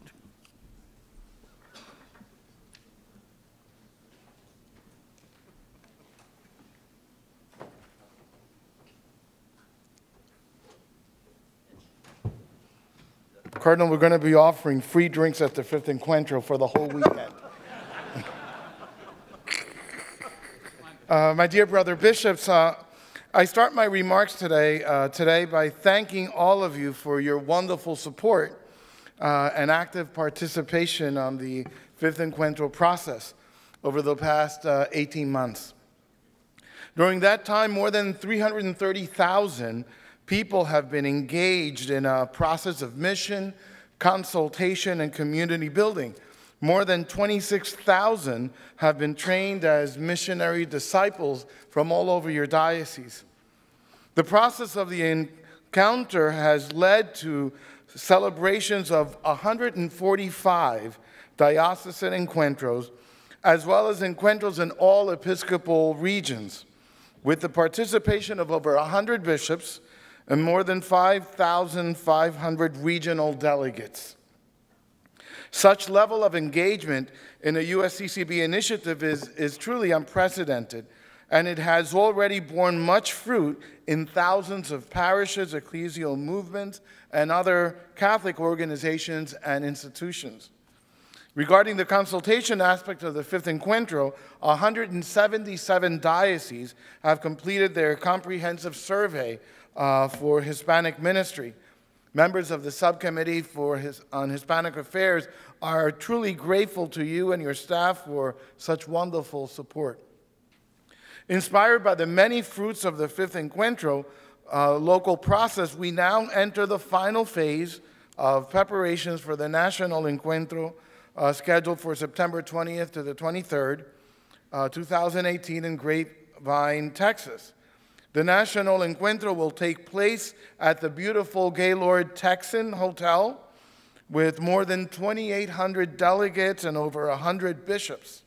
Cardinal, we're going to be offering free drinks at the Fifth Encuentro for the whole weekend. My dear brother bishops, I start my remarks today by thanking all of you for your wonderful support and active participation on the Fifth Encuentro process over the past 18 months. During that time, more than 330,000 people have been engaged in a process of mission, consultation, and community building. More than 26,000 have been trained as missionary disciples from all over your diocese. The process of the encounter has led to celebrations of 145 diocesan encuentros, as well as encuentros in all episcopal regions, with the participation of over 100 bishops and more than 5,500 regional delegates. Such level of engagement in a USCCB initiative is truly unprecedented, and it has already borne much fruit in thousands of parishes, ecclesial movements, and other Catholic organizations and institutions. Regarding the consultation aspect of the Fifth Encuentro, 177 dioceses have completed their comprehensive survey for Hispanic ministry. Members of the Subcommittee on Hispanic Affairs are truly grateful to you and your staff for such wonderful support. Inspired by the many fruits of the Fifth Encuentro local process, we now enter the final phase of preparations for the National Encuentro scheduled for September 20th to the 23rd, 2018 in Grapevine, Texas. The National Encuentro will take place at the beautiful Gaylord Texan Hotel with more than 2,800 delegates and over 100 bishops.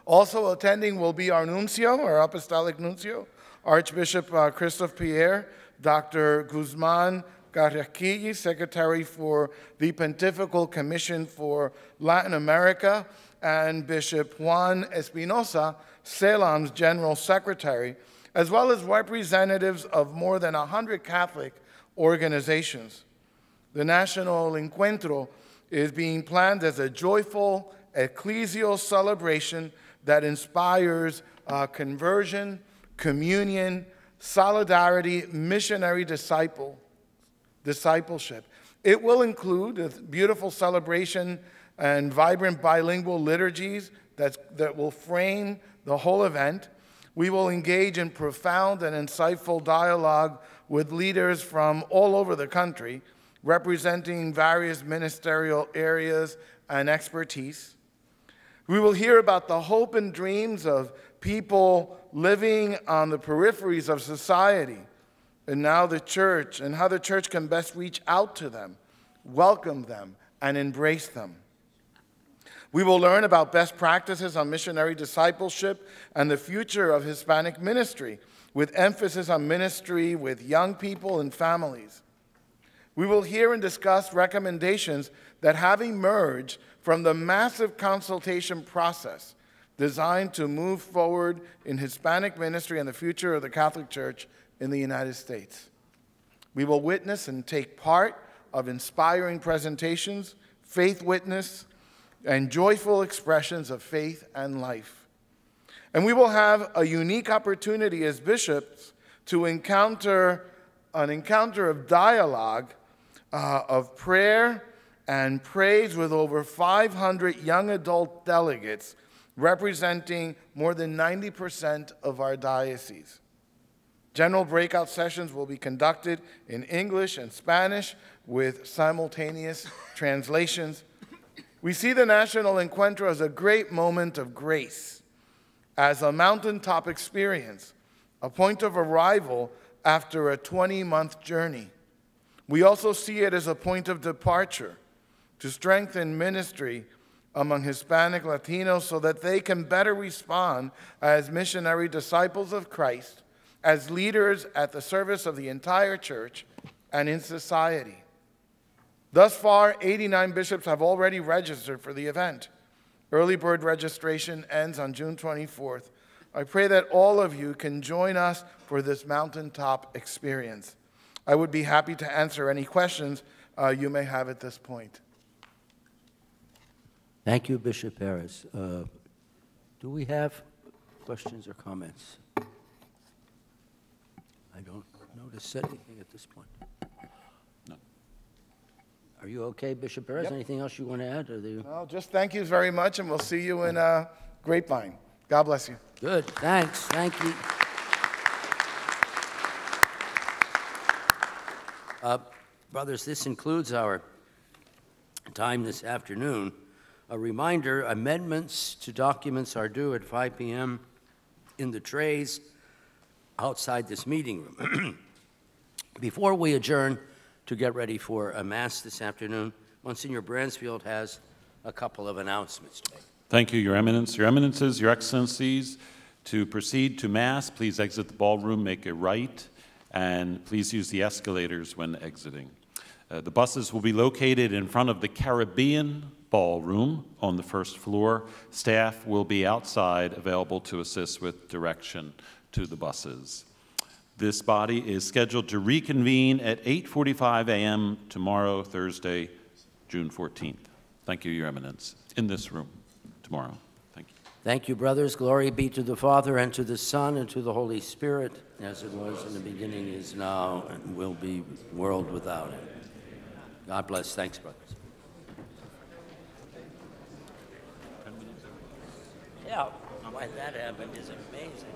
Also attending will be our nuncio, our apostolic nuncio, Archbishop Christophe Pierre, Dr. Guzman Garriquilli, Secretary for the Pontifical Commission for Latin America, and Bishop Juan Espinosa, CELAM's General Secretary, as well as representatives of more than 100 Catholic organizations. The National Encuentro is being planned as a joyful ecclesial celebration that inspires conversion, communion, solidarity, missionary discipleship. It will include a beautiful celebration and vibrant bilingual liturgies that will frame the whole event. We will engage in profound and insightful dialogue with leaders from all over the country, representing various ministerial areas and expertise. We will hear about the hope and dreams of people living on the peripheries of society, and now the church, and how the church can best reach out to them, welcome them, and embrace them. We will learn about best practices on missionary discipleship and the future of Hispanic ministry, with emphasis on ministry with young people and families. We will hear and discuss recommendations that have emerged from the massive consultation process designed to move forward in Hispanic ministry and the future of the Catholic Church in the United States. We will witness and take part of inspiring presentations, faith witness, and joyful expressions of faith and life. And we will have a unique opportunity as bishops to encounter an encounter of dialogue, of prayer and praise with over 500 young adult delegates representing more than 90% of our diocese. General breakout sessions will be conducted in English and Spanish with simultaneous translations. We see the National Encuentro as a great moment of grace, as a mountaintop experience, a point of arrival after a 20-month journey. We also see it as a point of departure to strengthen ministry among Hispanic Latinos so that they can better respond as missionary disciples of Christ, as leaders at the service of the entire church and in society. Thus far, 89 bishops have already registered for the event. Early bird registration ends on June 24th. I pray that all of you can join us for this mountaintop experience. I would be happy to answer any questions you may have at this point. Thank you, Bishop Perez. Do we have questions or comments? I don't notice anything at this point. No. Are you okay, Bishop Perez? Yep. Anything else you want to add? No, just thank you very much, and we'll see you in Grapevine. God bless you. Good, thanks, thank you. Brothers, this includes our time this afternoon. A reminder, amendments to documents are due at 5 p.m. in the trays outside this meeting room. Before we adjourn to get ready for a Mass this afternoon, Monsignor Bransfield has a couple of announcements to make. Thank you, Your Eminence. Your Eminences, Your Excellencies, to proceed to Mass, please exit the ballroom, make a right, and please use the escalators when exiting. The buses will be located in front of the Caribbean Ballroom on the first floor. Staff will be outside available to assist with direction to the buses. This body is scheduled to reconvene at 8:45 a.m. tomorrow, Thursday, June 14th. Thank you, Your Eminence. In this room tomorrow. Thank you. Thank you, brothers. Glory be to the Father, and to the Son, and to the Holy Spirit, as it was in the beginning, is now, and will be, world without end. God bless. Thanks, brothers. Yeah, why that happened is amazing.